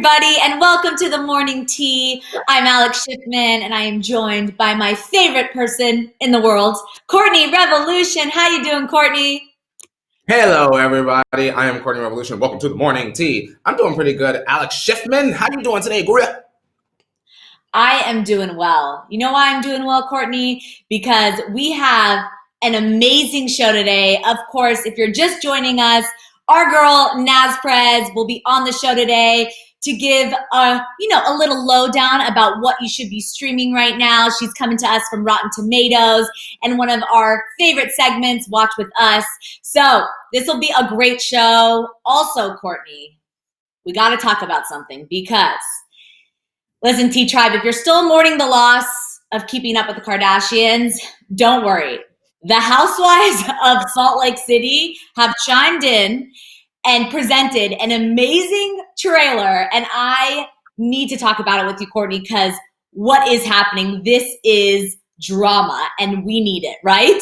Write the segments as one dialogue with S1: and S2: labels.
S1: everybody, and welcome to the Morning Tea. I'm Alex Schiffman, and I am joined by my favorite person in the world, Courtney Revolution. How you doing, Courtney?
S2: Hello, everybody. I am Courtney Revolution. Welcome to the Morning Tea. I'm doing pretty good. Alex Schiffman, how you doing today, girl?
S1: I am doing well. You know why I'm doing well, Courtney? Because we have an amazing show today. Of course, if you're just joining us, our girl Naz Perez will be on the show today to give a little lowdown about what you should be streaming right now. She's coming to us from Rotten Tomatoes and one of our favorite segments, Watch With Us. So this will be a great show. Also, Courtney, we got to talk about something because, listen, T-Tribe, if you're still mourning the loss of Keeping Up with the Kardashians, don't worry. The Housewives of Salt Lake City have chimed in and presented an amazing trailer, and I need to talk about it with you, Courtney, because what is happening? This is drama, and we need it, right?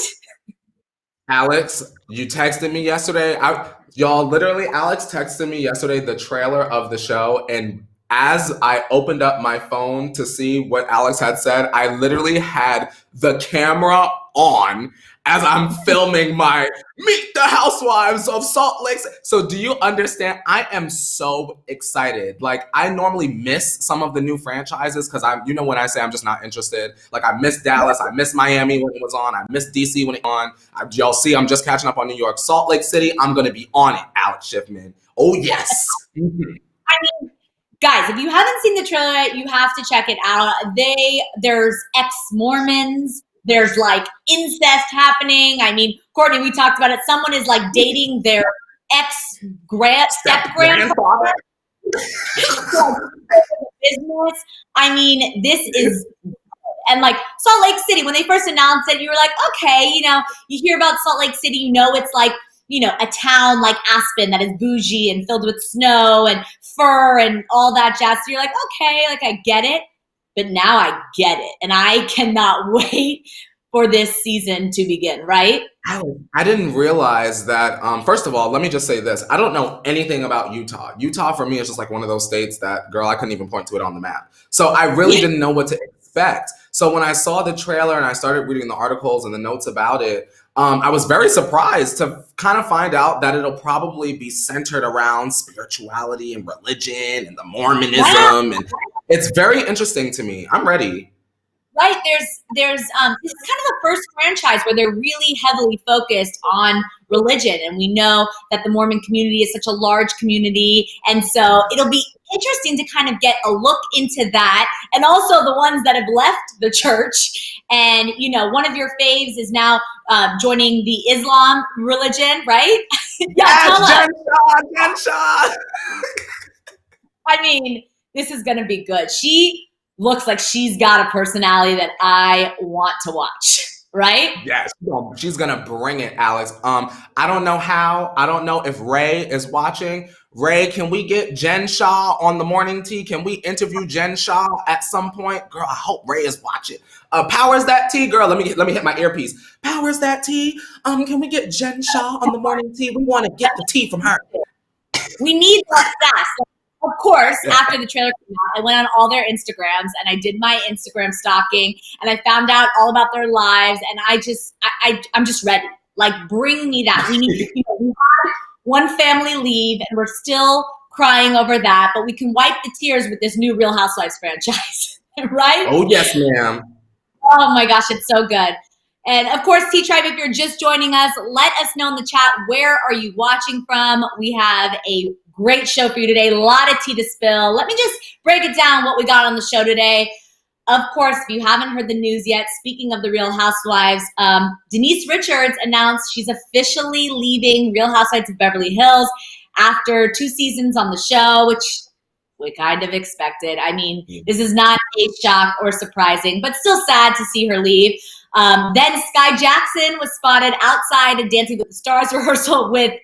S2: Alex, you texted me yesterday. Alex texted me yesterday the trailer of the show, and as I opened up my phone to see what Alex had said, I literally had the camera on as I'm filming my Meet the Housewives of Salt Lake. So do you understand? I am so excited. Like, I normally miss some of the new franchises because when I say I'm just not interested. Like, I miss Dallas, I miss Miami when it was on, I miss DC when it was on. Y'all see, I'm just catching up on New York. Salt Lake City, I'm gonna be on it, Alex Schiffman. Oh, yes.
S1: I mean, guys, if you haven't seen the trailer yet, you have to check it out. There's ex-Mormons. There's like incest happening. I mean, Courtney, we talked about it. Someone is like dating their step-grandfather. Business. I mean, this is, and like Salt Lake City, when they first announced it, you were like, okay, you hear about Salt Lake City, it's like, a town like Aspen that is bougie and filled with snow and fur and all that jazz. So you're like, okay, like I get it. But now I get it. And I cannot wait for this season to begin, right?
S2: I didn't realize that, first of all, let me just say this. I don't know anything about Utah. Utah for me is just like one of those states that, girl, I couldn't even point to it on the map. So I really didn't know what to expect. So when I saw the trailer and I started reading the articles and the notes about it, I was very surprised to kind of find out that it'll probably be centered around spirituality and religion and the Mormonism. And it's very interesting to me. I'm ready.
S1: Right. This is kind of the first franchise where they're really heavily focused on religion. And we know that the Mormon community is such a large community. And so it'll be interesting to kind of get a look into that. And also the ones that have left the church. And, one of your faves is now joining the Islam religion, right?
S2: Yes, Jen Shah.
S1: I mean, this is going to be good. She looks like she's got a personality that I want to watch, right?
S2: Yes, she's gonna bring it, Alex. I don't know how. I don't know if Ray is watching. Ray, can we get Jen Shah on the Morning Tea? Can we interview Jen Shah at some point? Girl, I hope Ray is watching. Powers That Tea, girl. Let me hit my earpiece. Powers That Tea. Can we get Jen Shah on the Morning Tea? We want to get the tea from her.
S1: We need that sass. Of course, after the trailer came out, I went on all their Instagrams and I did my Instagram stalking and I found out all about their lives and I'm just ready. Like, bring me that. We need we had one family leave and we're still crying over that, but we can wipe the tears with this new Real Housewives franchise, right?
S2: Oh, yes, ma'am.
S1: Oh my gosh, it's so good. And of course, T-Tribe, if you're just joining us, let us know in the chat, where are you watching from? We have a great show for you today. A lot of tea to spill. Let me just break it down what we got on the show today. Of course, if you haven't heard the news yet, speaking of the Real Housewives, Denise Richards announced she's officially leaving Real Housewives of Beverly Hills after 2 seasons on the show, which we kind of expected. I mean, this is not a shock or surprising, but still sad to see her leave. Then Sky Jackson was spotted outside a Dancing with the Stars rehearsal with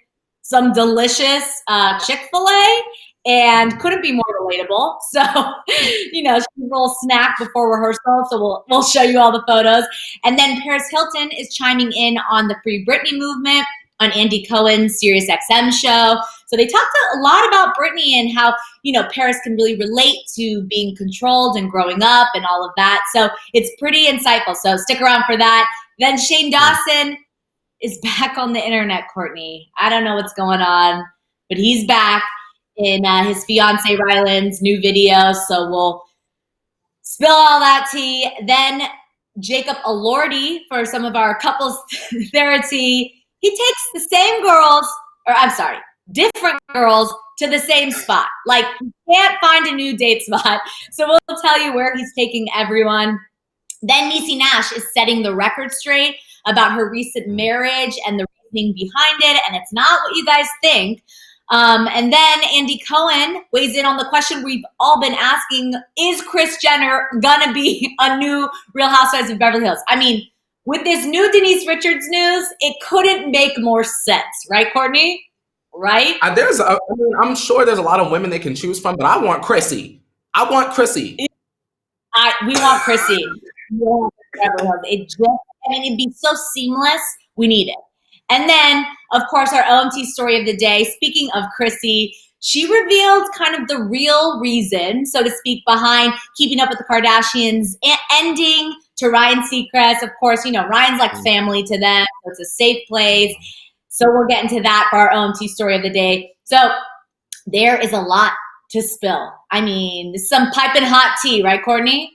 S1: some delicious Chick-fil-A and couldn't be more relatable. So, she's a little snack before rehearsal. So we'll show you all the photos. And then Paris Hilton is chiming in on the Free Britney movement. on Andy Cohen's Sirius XM show. So they talked a lot about Britney and how, Paris can really relate to being controlled and growing up and all of that. So it's pretty insightful. So stick around for that. Then Shane Dawson is back on the internet, Courtney. I don't know what's going on, but he's back in his fiance Ryland's new video. So we'll spill all that tea. Then Jacob Elordi, for some of our couples Thera-Tea, he takes the same girls, different girls to the same spot. Like, you can't find a new date spot. So we'll tell you where he's taking everyone. Then Niecy Nash is setting the record straight about her recent marriage and the reasoning behind it, and it's not what you guys think. And then Andy Cohen weighs in on the question we've all been asking, is Kris Jenner gonna be a new Real Housewives of Beverly Hills? I mean, with this new Denise Richards news, it couldn't make more sense, right, Courtney? Right?
S2: I'm sure there's a lot of women they can choose from, but I want Chrissy. We want Chrissy.
S1: It'd be so seamless. We need it. And then, of course, our OMT story of the day, speaking of Chrissy, she revealed kind of the real reason, so to speak, behind Keeping Up with the Kardashians ending to Ryan Seacrest. Of course, Ryan's like family to them, so it's a safe place. So we'll get into that for our OMT story of the day. So there is a lot to spill. I mean, some piping hot tea, right, Courtney?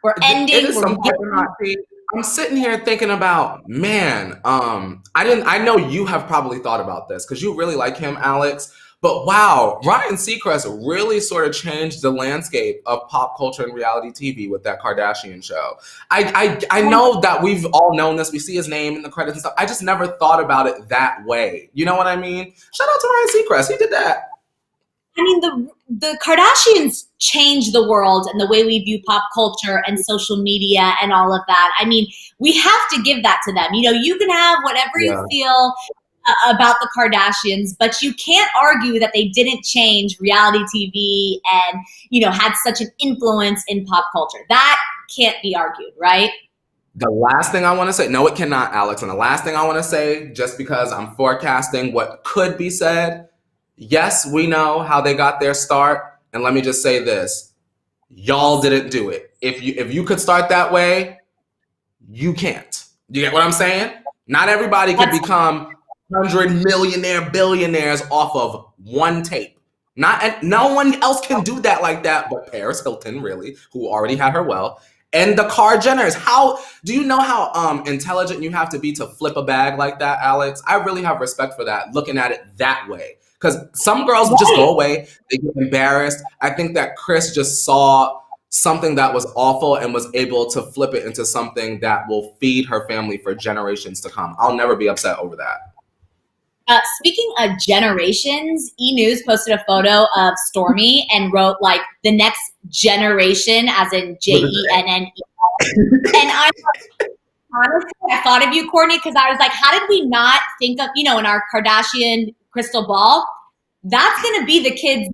S1: We're ending.
S2: It is some piping hot tea. I'm sitting here thinking about, man, I know you have probably thought about this because you really like him, Alex. But wow, Ryan Seacrest really sort of changed the landscape of pop culture and reality TV with that Kardashian show. I know that we've all known this. We see his name in the credits and stuff. I just never thought about it that way. You know what I mean? Shout out to Ryan Seacrest. He did that.
S1: I mean, the Kardashians changed the world and the way we view pop culture and social media and all of that. I mean, we have to give that to them. You can have whatever you feel about the Kardashians, but you can't argue that they didn't change reality TV and, had such an influence in pop culture. That can't be argued, right?
S2: The last thing I want to say, no, it cannot, Alex. And the last thing I want to say, just because I'm forecasting what could be said, yes, we know how they got their start. And let me just say this. Y'all didn't do it. If you could start that way, you can't. You get what I'm saying? Not everybody could become 100 millionaire billionaires off of one tape. No one else can do that like that but Paris Hilton, really, who already had her wealth. And the Kar Jenners. How do you know how intelligent you have to be to flip a bag like that, Alex? I really have respect for that, looking at it that way. Because some girls just go away, they get embarrassed. I think that Kris just saw something that was awful and was able to flip it into something that will feed her family for generations to come. I'll never be upset over that.
S1: Speaking of generations, E! News posted a photo of Stormi and wrote like the next generation, as in JENNE. And honestly, I thought of you, Courtney, because I was like, how did we not think of, in our Kardashian crystal ball, that's going to be the kids,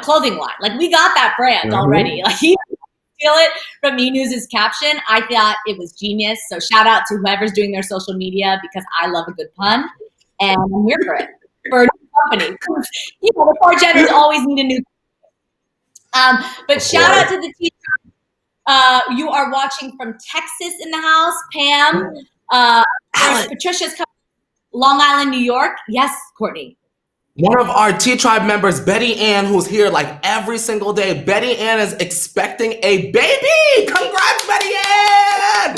S1: clothing line. Like, we got that brand already. Like, you feel it from E! News' caption. I thought it was genius. So shout out to whoever's doing their social media, because I love a good pun. And I'm here for it, for a new company. The Kar Jenners always need a new but shout out to the team. You are watching from Texas in the house, Pam. Patricia's coming Long Island, New York. Yes, Courtney.
S2: One of our Tea Tribe members, Betty Ann, who's here like every single day. Betty Ann is expecting a baby. Congrats, Betty Ann!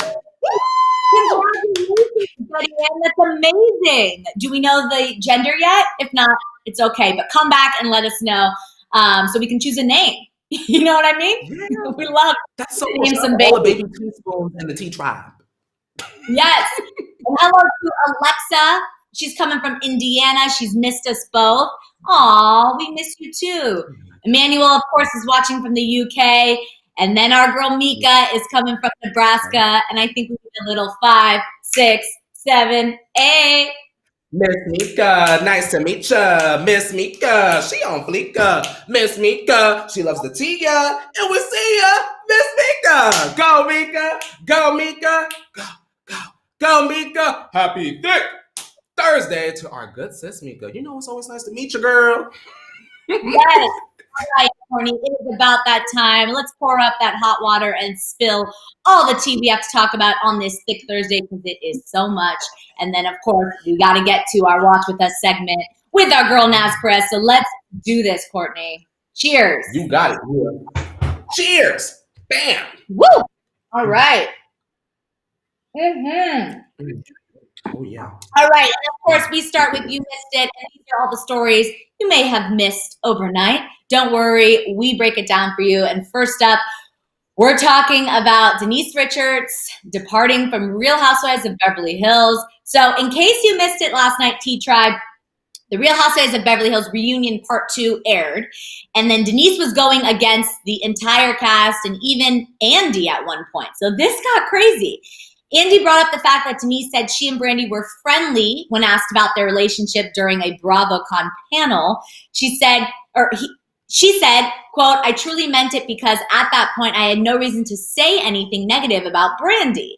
S1: Betty Ann, that's amazing. Do we know the gender yet? If not, it's okay. But come back and let us know so we can choose a name. You know what I mean? Yeah. We love
S2: that's so much some all the baby teaspoons in the Tea Tribe.
S1: Yes. And hello to Alexa. She's coming from Indiana. She's missed us both. Aw, we miss you too. Emmanuel, of course, is watching from the UK. And then our girl Mika is coming from Nebraska. And I think we need a little 5, 6, 7, 8.
S2: Miss Mika, nice to meet ya. Miss Mika, she on fleeka. Miss Mika, she loves the tea-ya. And we'll see ya. Miss Mika. Go, Mika. Go, Mika. Go, go, go, Mika. Happy thick. Thursday to our good sis Mika. You know, it's always nice to meet you, girl.
S1: Yes. All right, Courtney, it is about that time. Let's pour up that hot water and spill all the tea we have to talk about on this thick Thursday because it is so much. And then, of course, we got to get to our Watch With Us segment with our girl, Seacrest. So let's do this, Courtney. Cheers.
S2: You got it. Yeah. Cheers. Bam.
S1: Woo. All right. Mm-hmm.
S2: Oh, yeah.
S1: All right. And of course, we start with You Missed It. And these are all the stories you may have missed overnight. Don't worry. We break it down for you. And first up, we're talking about Denise Richards departing from Real Housewives of Beverly Hills. So in case you missed it last night, T-Tribe, the Real Housewives of Beverly Hills reunion part 2 aired. And then Denise was going against the entire cast and even Andy at one point. So this got crazy. Andy brought up the fact that Denise said she and Brandi were friendly when asked about their relationship during a BravoCon panel. She said, quote, "I truly meant it because at that point I had no reason to say anything negative about Brandi."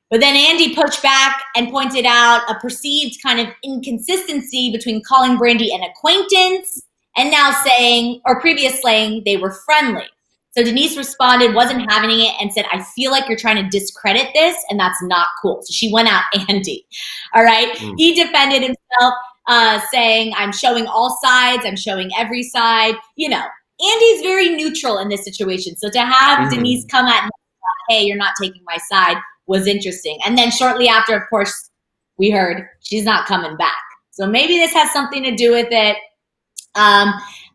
S1: But then Andy pushed back and pointed out a perceived kind of inconsistency between calling Brandi an acquaintance and now saying, or previous saying, they were friendly. So Denise responded, wasn't having it, and said, "I feel like you're trying to discredit this, and that's not cool." So she went out Andy. All right. He defended himself, saying, "I'm showing all sides. I'm showing every side." You know, Andy's very neutral in this situation. So to have Denise come at me, "Hey, you're not taking my side," was interesting. And then shortly after, of course, we heard she's not coming back. So maybe this has something to do with it.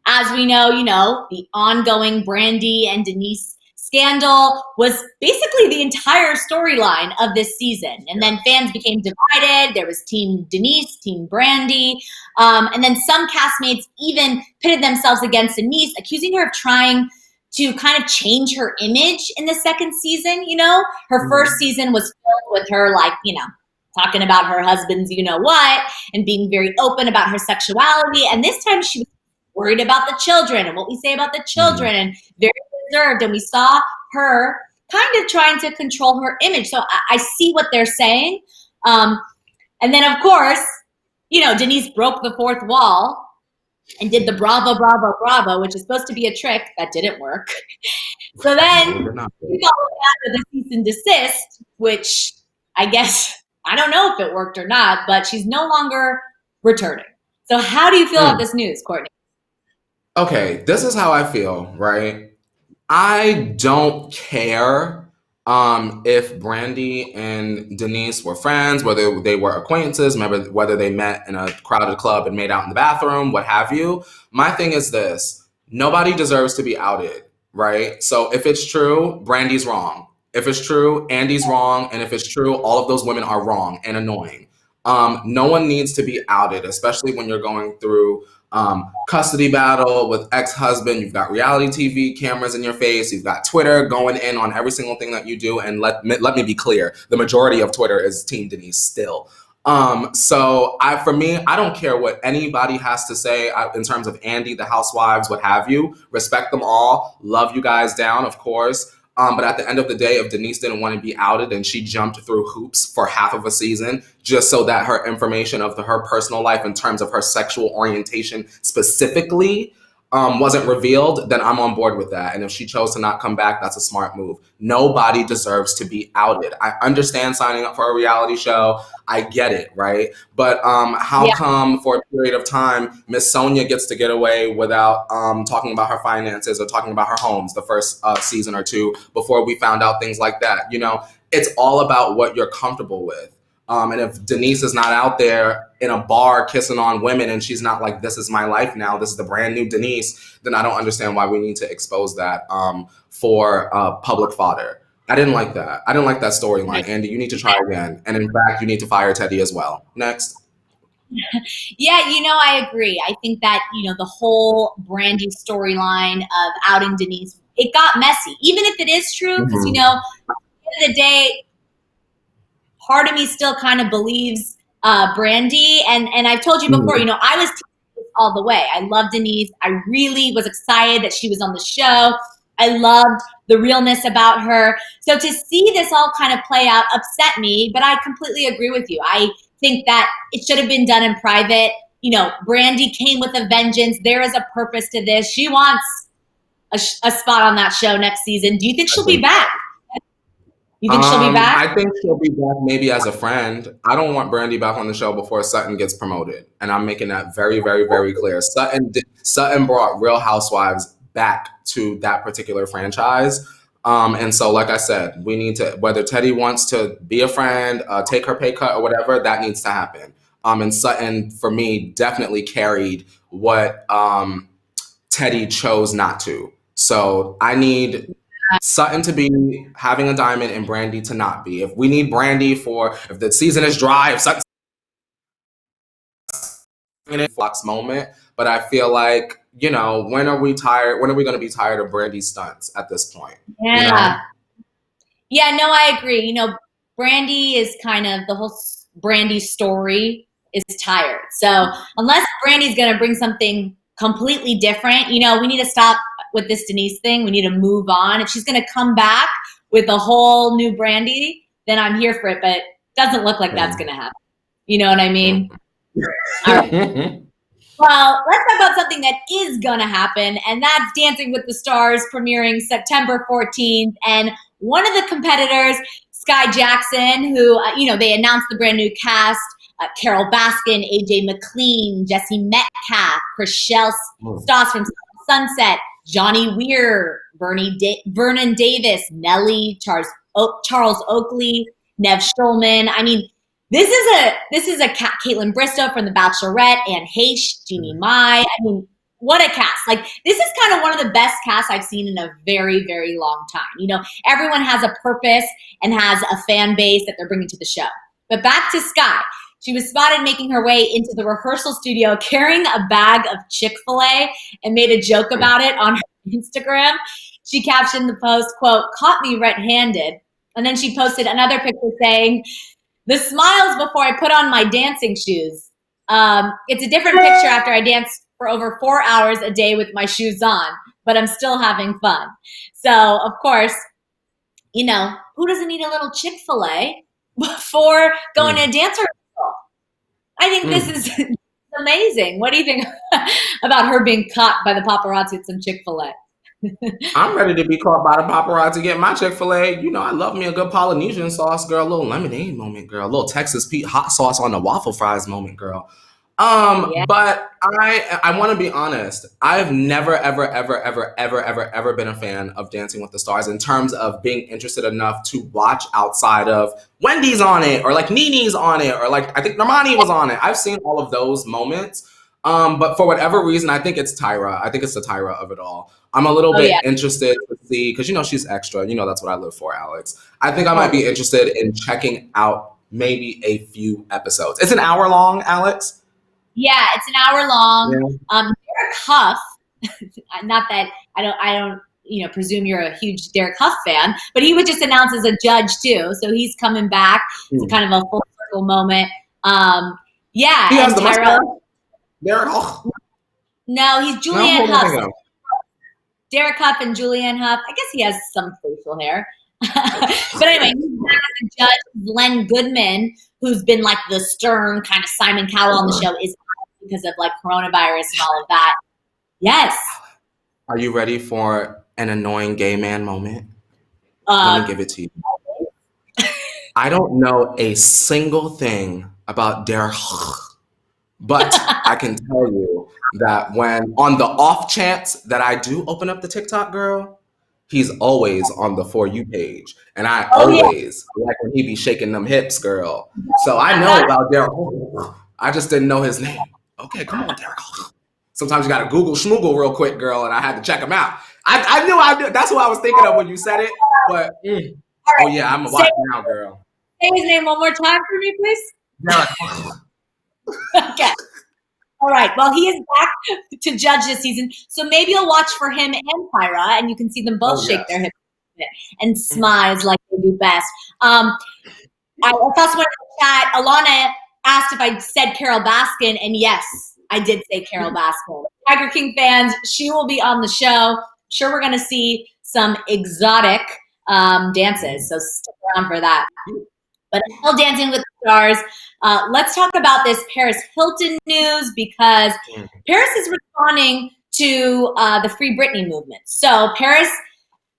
S1: As we know, the ongoing Brandi and Denise scandal was basically the entire storyline of this season. And then fans became divided. There was Team Denise, Team Brandi. And then some castmates even pitted themselves against Denise, accusing her of trying to kind of change her image in the second season. Her first season was filled with her, talking about her husband's what and being very open about her sexuality. And this time she was worried about the children and what we say about the children and very reserved. And we saw her kind of trying to control her image. So I see what they're saying. And then, of course, Denise broke the fourth wall and did the bravo, bravo, bravo, which is supposed to be a trick that didn't work. So then we followed that with a cease and desist, which I guess, I don't know if it worked or not, but she's no longer returning. So how do you feel about this news, Courtney?
S2: Okay, this is how I feel, right? I don't care if Brandi and Denise were friends, whether they were acquaintances, whether they met in a crowded club and made out in the bathroom, what have you. My thing is this: nobody deserves to be outed, right? So if it's true, Brandi's wrong. If it's true, Andy's wrong. And if it's true, all of those women are wrong and annoying. No one needs to be outed, especially when you're going through custody battle with ex-husband. You've got reality TV cameras in your face. You've got Twitter going in on every single thing that you do. And let me be clear, the majority of Twitter is Team Denise still. So for me, I don't care what anybody has to say in terms of Andy, the housewives, what have you. Respect them all. Love you guys down, of course. But at the end of the day, if Denise didn't want to be outed and she jumped through hoops for half of a season just so that her information of her personal life in terms of her sexual orientation specifically wasn't revealed, then I'm on board with that. And if she chose to not come back, that's a smart move. Nobody deserves to be outed. I understand signing up for a reality show. I get it, right? But how come for a period of time, Miss Sonia gets to get away without talking about her finances or talking about her homes the first season or two before we found out things like that? It's all about what you're comfortable with. And if Denise is not out there in a bar kissing on women and she's not like, this is my life now, this is the brand new Denise, then I don't understand why we need to expose that for public fodder. I didn't like that. I didn't like that storyline. Andy, you need to try again. And in fact, you need to fire Teddy as well. Next.
S1: Yeah, I agree. I think that, the whole Brandi storyline of outing Denise, it got messy. Even if it is true, because, at the end of the day, part of me still kind of believes Brandi. And I've told you before, I was all the way. I love Denise. I really was excited that she was on the show. I loved the realness about her. So to see this all kind of play out upset me, but I completely agree with you. I think that it should have been done in private. You know, Brandy came with a vengeance. There is a purpose to this. She wants a spot on that show next season. Do you think she'll be back? You think she'll be back?
S2: I think she'll be back maybe as a friend. I don't want Brandy back on the show before Sutton gets promoted. And I'm making that very, very, very clear. Sutton brought Real Housewives back to that particular franchise. And so, like I said, we need to, whether Teddy wants to be a friend, take her pay cut or whatever, that needs to happen. And Sutton, for me, definitely carried what Teddy chose not to. So I need Sutton to be having a diamond and Brandy to not be. If we need Brandy if the season is dry, if Sutton's in a flux moment, but I feel like, you know, when are we going to be tired of Brandy's stunts at this point?
S1: Yeah.
S2: You know?
S1: Yeah, no, I agree. You know, Brandy is kind of, the whole Brandy story is tired. So unless Brandy's going to bring something completely different, you know, we need to stop with this Denise thing. We need to move on. If she's going to come back with a whole new Brandy, then I'm here for it, but it doesn't look like that's going to happen. You know what I mean? All right. Well, let's talk about something that is going to happen, and that's Dancing with the Stars premiering September 14th. And one of the competitors, Sky Jackson, who, you know, they announced the brand new cast, Carol Baskin, AJ McLean, Jesse Metcalf, Chriselle Stoss from Sunset, Johnny Weir, Vernon Davis, Nelly, Charles Oakley, Nev Schulman. I mean, this is a Caitlin Bristow from The Bachelorette, Anne Heche, Jeannie Mai. I mean, what a cast. Like, this is kind of one of the best casts I've seen in a very, very long time. You know, everyone has a purpose and has a fan base that they're bringing to the show. But back to Sky. She was spotted making her way into the rehearsal studio carrying a bag of Chick-fil-A and made a joke about it on her Instagram. She captioned the post, quote, "Caught me red-handed." And then she posted another picture saying, "The smiles before I put on my dancing shoes." It's a different picture after I danced for over 4 hours a day with my shoes on, but I'm still having fun. So, of course, you know, who doesn't need a little Chick-fil-A before going to a dance rehearsal? I think this is amazing. What do you think about her being caught by the paparazzi at some Chick-fil-A?
S2: I'm ready to be caught by the paparazzi, get my Chick-fil-A. You know, I love me a good Polynesian sauce, girl. A little lemonade moment, girl. A little Texas Pete hot sauce on the waffle fries moment, girl.
S1: Yeah.
S2: But I want to be honest. I've never, ever been a fan of Dancing with the Stars in terms of being interested enough to watch outside of Wendy's on it or like Nene's on it or like I think Normani was on it. I've seen all of those moments. But for whatever reason, I think it's Tyra. I think it's the Tyra of it all. I'm a little bit interested to see, because you know she's extra. You know that's what I live for, Alex. I think I might be interested in checking out maybe a few episodes. It's an hour long, Alex.
S1: Yeah, it's an hour long. Yeah. Derek Huff, not that I don't, you know, presume you're a huge Derek Huff fan, but he was just announced as a judge too, so he's coming back. It's kind of a full circle moment. Yeah,
S2: he has the mustache. Derek Huff.
S1: No, he's Julianne Huff. Derek Huff and Julianne Huff. I guess he has some facial hair. But anyway, he's back as a judge. Glenn Goodman, who's been like the stern kind of Simon Cowell on the show, is because of like coronavirus and all of that. Yes.
S2: Are you ready for an annoying gay man moment? Let me give it to you. I don't know a single thing about Derek, but I can tell you that when on the off chance that I do open up the TikTok, girl, he's always on the For You page. And I always like when he be shaking them hips, girl. So I know about Derek. I just didn't know his name. Okay, come on, Derek. Sometimes you got to Google schmoogle real quick, girl, and I had to check him out. I knew. That's what I was thinking of when you said it. But, oh, yeah, I'm watching now, girl.
S1: Say his name one more time for me, please.
S2: Derek.
S1: Okay. All right. Well, he is back to judge this season. So maybe you'll watch for him and Tyra, and you can see them both shake their hips and smiles like they do best. I also wanted to chat. Alana asked if I said Carol Baskin, and yes, I did say Carol Baskin. Tiger King fans, she will be on the show. I'm sure we're going to see some exotic dances, so stick around for that. But still Dancing with the Stars. Let's talk about this Paris Hilton news because Paris is responding to the Free Britney movement. So Paris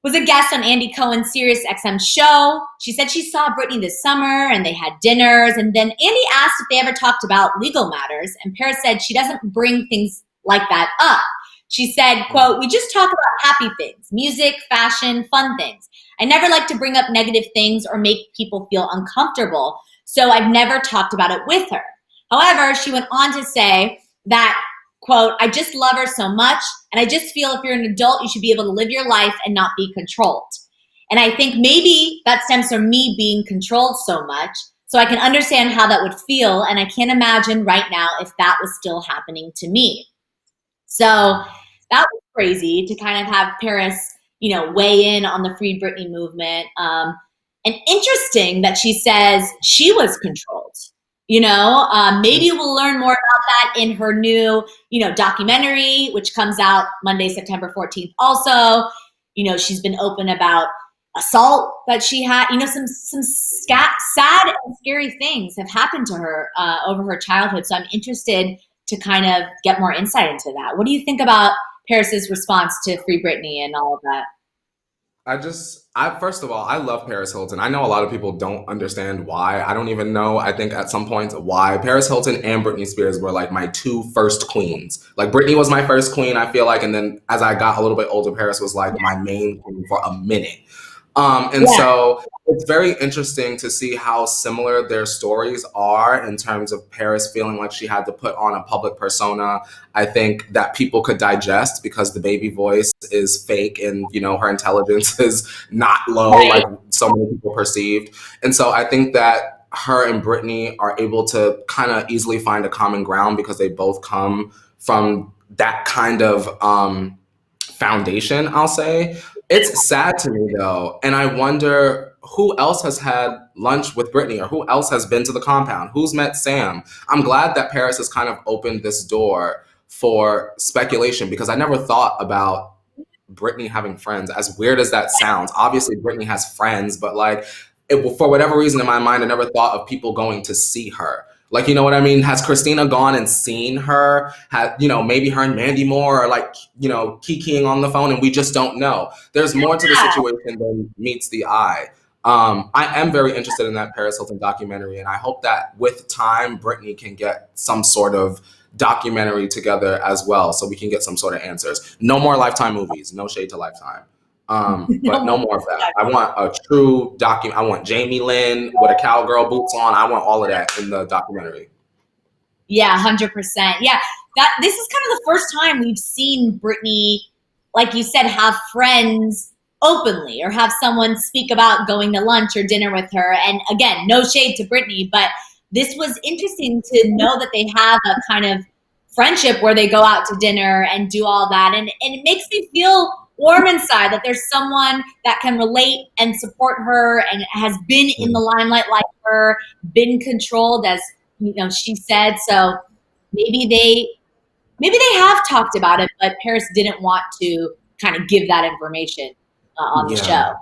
S1: was a guest on Andy Cohen's Sirius XM show. She said she saw Britney this summer and they had dinners. And then Andy asked if they ever talked about legal matters. And Paris said she doesn't bring things like that up. She said, quote, "We just talk about happy things, music, fashion, fun things. I never like to bring up negative things or make people feel uncomfortable. So I've never talked about it with her." However, she went on to say that, quote, "I just love her so much. And I just feel if you're an adult, you should be able to live your life and not be controlled. And I think maybe that stems from me being controlled so much. So I can understand how that would feel. And I can't imagine right now if that was still happening to me." So that was crazy to kind of have Paris, weigh in on the Free Britney movement. And interesting that she says she was controlled. Maybe we'll learn more about that in her new, documentary, which comes out Monday, September 14th. Also, she's been open about assault that she had. Some sad and scary things have happened to her over her childhood. So I'm interested to kind of get more insight into that. What do you think about Paris's response to Free Britney and all of that?
S2: First of all, I love Paris Hilton. I know a lot of people don't understand why. I don't even know, I think at some point, why. Paris Hilton and Britney Spears were like my two first queens. Like Britney was my first queen, I feel like. And then as I got a little bit older, Paris was like my main queen for a minute. So it's very interesting to see how similar their stories are in terms of Paris feeling like she had to put on a public persona. I think that people could digest because the baby voice is fake and, her intelligence is not low like so many people perceived. And so I think that her and Britney are able to kind of easily find a common ground because they both come from that kind of foundation, I'll say. It's sad to me though, and I wonder who else has had lunch with Britney or who else has been to the compound, who's met Sam. I'm glad that Paris has kind of opened this door for speculation because I never thought about Britney having friends, as weird as that sounds. Obviously Britney has friends, but like for whatever reason in my mind, I never thought of people going to see her. Like, you know what I mean? Has Christina gone and seen her? Had, maybe her and Mandy Moore are like, kikiing on the phone and we just don't know. There's more to the situation than meets the eye. I am very interested in that Paris Hilton documentary, and I hope that with time, Britney can get some sort of documentary together as well so we can get some sort of answers. No more Lifetime movies. No shade to Lifetime. But no more of that. I want a true document. I want Jamie Lynn with a cowgirl boots on. I want all of that in the documentary.
S1: Yeah, 100%. Yeah, this is kind of the first time we've seen Britney, like you said, have friends openly or have someone speak about going to lunch or dinner with her. And again, no shade to Britney, but this was interesting to know that they have a kind of friendship where they go out to dinner and do all that. And it makes me feel warm inside that there's someone that can relate and support her and has been in the limelight like her, been controlled as she said. So maybe they have talked about it, but Paris didn't want to kind of give that information on the show.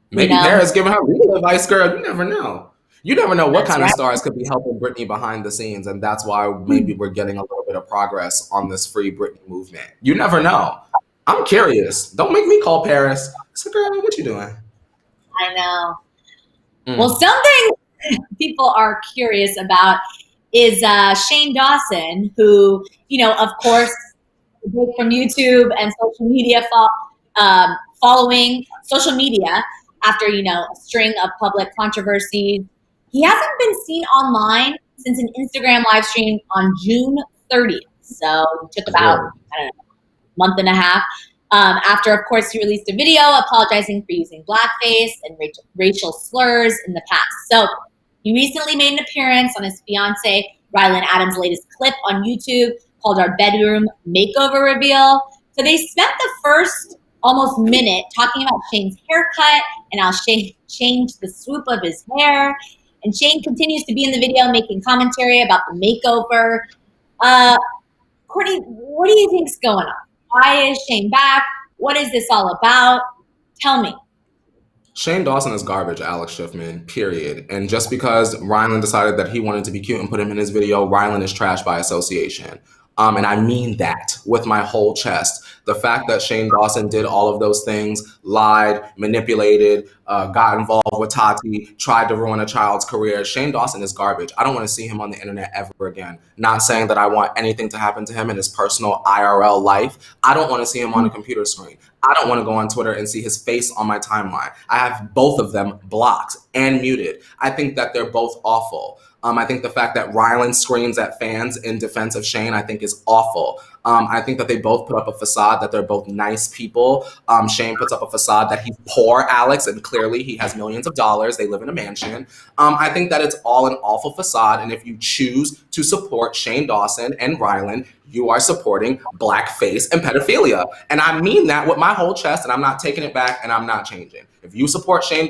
S2: Maybe Paris giving her legal advice, girl. You never know. You never know what kind of stars could be helping Britney behind the scenes, and that's why maybe we're getting a little bit of progress on this Free Britney movement. You never know. I'm curious. Don't make me call Paris. So, girl, what you doing?
S1: I know. Well, something people are curious about is Shane Dawson, who, of course, from YouTube and social media following social media after, a string of public controversies. He hasn't been seen online since an Instagram live stream on June 30th. So it took about, month and a half. After, of course, he released a video apologizing for using blackface and racial slurs in the past. So he recently made an appearance on his fiance, Rylan Adams' latest clip on YouTube called Our Bedroom Makeover Reveal. So they spent the first almost minute talking about Shane's haircut and how Shane changed the swoop of his hair. And Shane continues to be in the video making commentary about the makeover. Courtney, what do you think's going on? Why is Shane back? What is this all about? Tell me.
S2: Shane Dawson is garbage, Alex Schiffman, period. And just because Rylan decided that he wanted to be cute and put him in his video, Rylan is trash by association. And I mean that with my whole chest. The fact that Shane Dawson did all of those things, lied, manipulated, got involved with Tati, tried to ruin a child's career. Shane Dawson is garbage. I don't want to see him on the internet ever again. Not saying that I want anything to happen to him in his personal IRL life. I don't want to see him on a computer screen. I don't want to go on Twitter and see his face on my timeline. I have both of them blocked and muted. I think that they're both awful. I think the fact that Rylan screams at fans in defense of Shane, I think is awful. I think that they both put up a facade that they're both nice people. Shane puts up a facade that he's poor, Alex, and clearly he has millions of dollars. They live in a mansion. I think that it's all an awful facade. And if you choose to support Shane Dawson and Rylan, you are supporting blackface and pedophilia. And I mean that with my whole chest, and I'm not taking it back, and I'm not changing. If you support Shane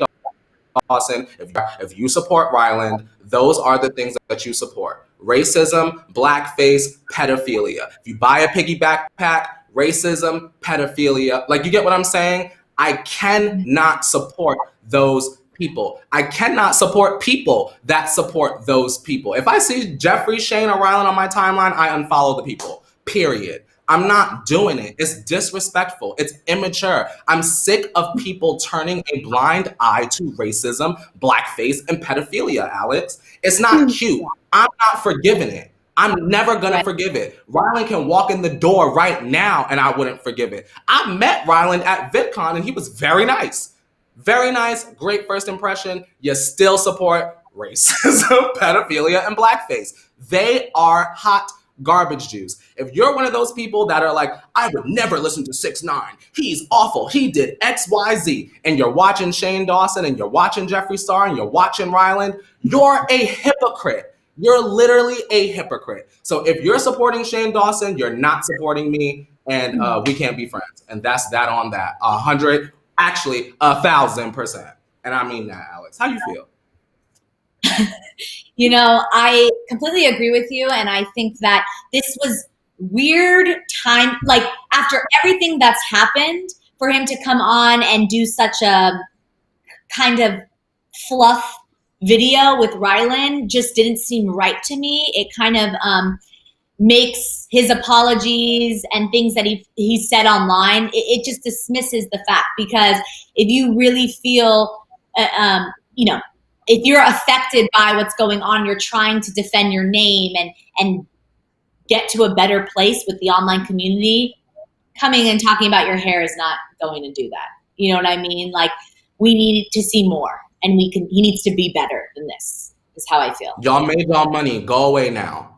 S2: Dawson, if you support Ryland, those are the things that you support. Racism, blackface, pedophilia. If you buy a piggy backpack, racism, pedophilia. Like, you get what I'm saying? I cannot support those people. I cannot support people that support those people. If I see Jeffrey, Shane, or Ryland on my timeline, I unfollow the people, period. I'm not doing it. It's disrespectful. It's immature. I'm sick of people turning a blind eye to racism, blackface, and pedophilia, Alex. It's not cute. I'm not forgiving it. I'm never going to forgive it. Ryland can walk in the door right now and I wouldn't forgive it. I met Ryland at VidCon and he was very nice. Very nice. Great first impression. You still support racism, pedophilia, and blackface. They are hot garbage juice. If you're one of those people that are like, I would never listen to 6ix9ine, he's awful, he did XYZ, and you're watching Shane Dawson and you're watching Jeffree Star and you're watching Ryland, you're a hypocrite. You're literally a hypocrite. So if you're supporting Shane Dawson, you're not supporting me, and we can't be friends. And that's that on that. 100, actually 1,000%. And I mean that, Alex. How you feel?
S1: You know, I completely agree with you. And I think that this was weird time, like after everything that's happened, for him to come on and do such a kind of fluff video with Rylan just didn't seem right to me. It kind of makes his apologies and things that he said online, it just dismisses the fact, because if you really feel, you know, if you're affected by what's going on, you're trying to defend your name and get to a better place with the online community, coming and talking about your hair is not going to do that. You know what I mean? Like, we need to see more, and he needs to be better than this, is how I feel.
S2: Y'all made y'all money. Go away now.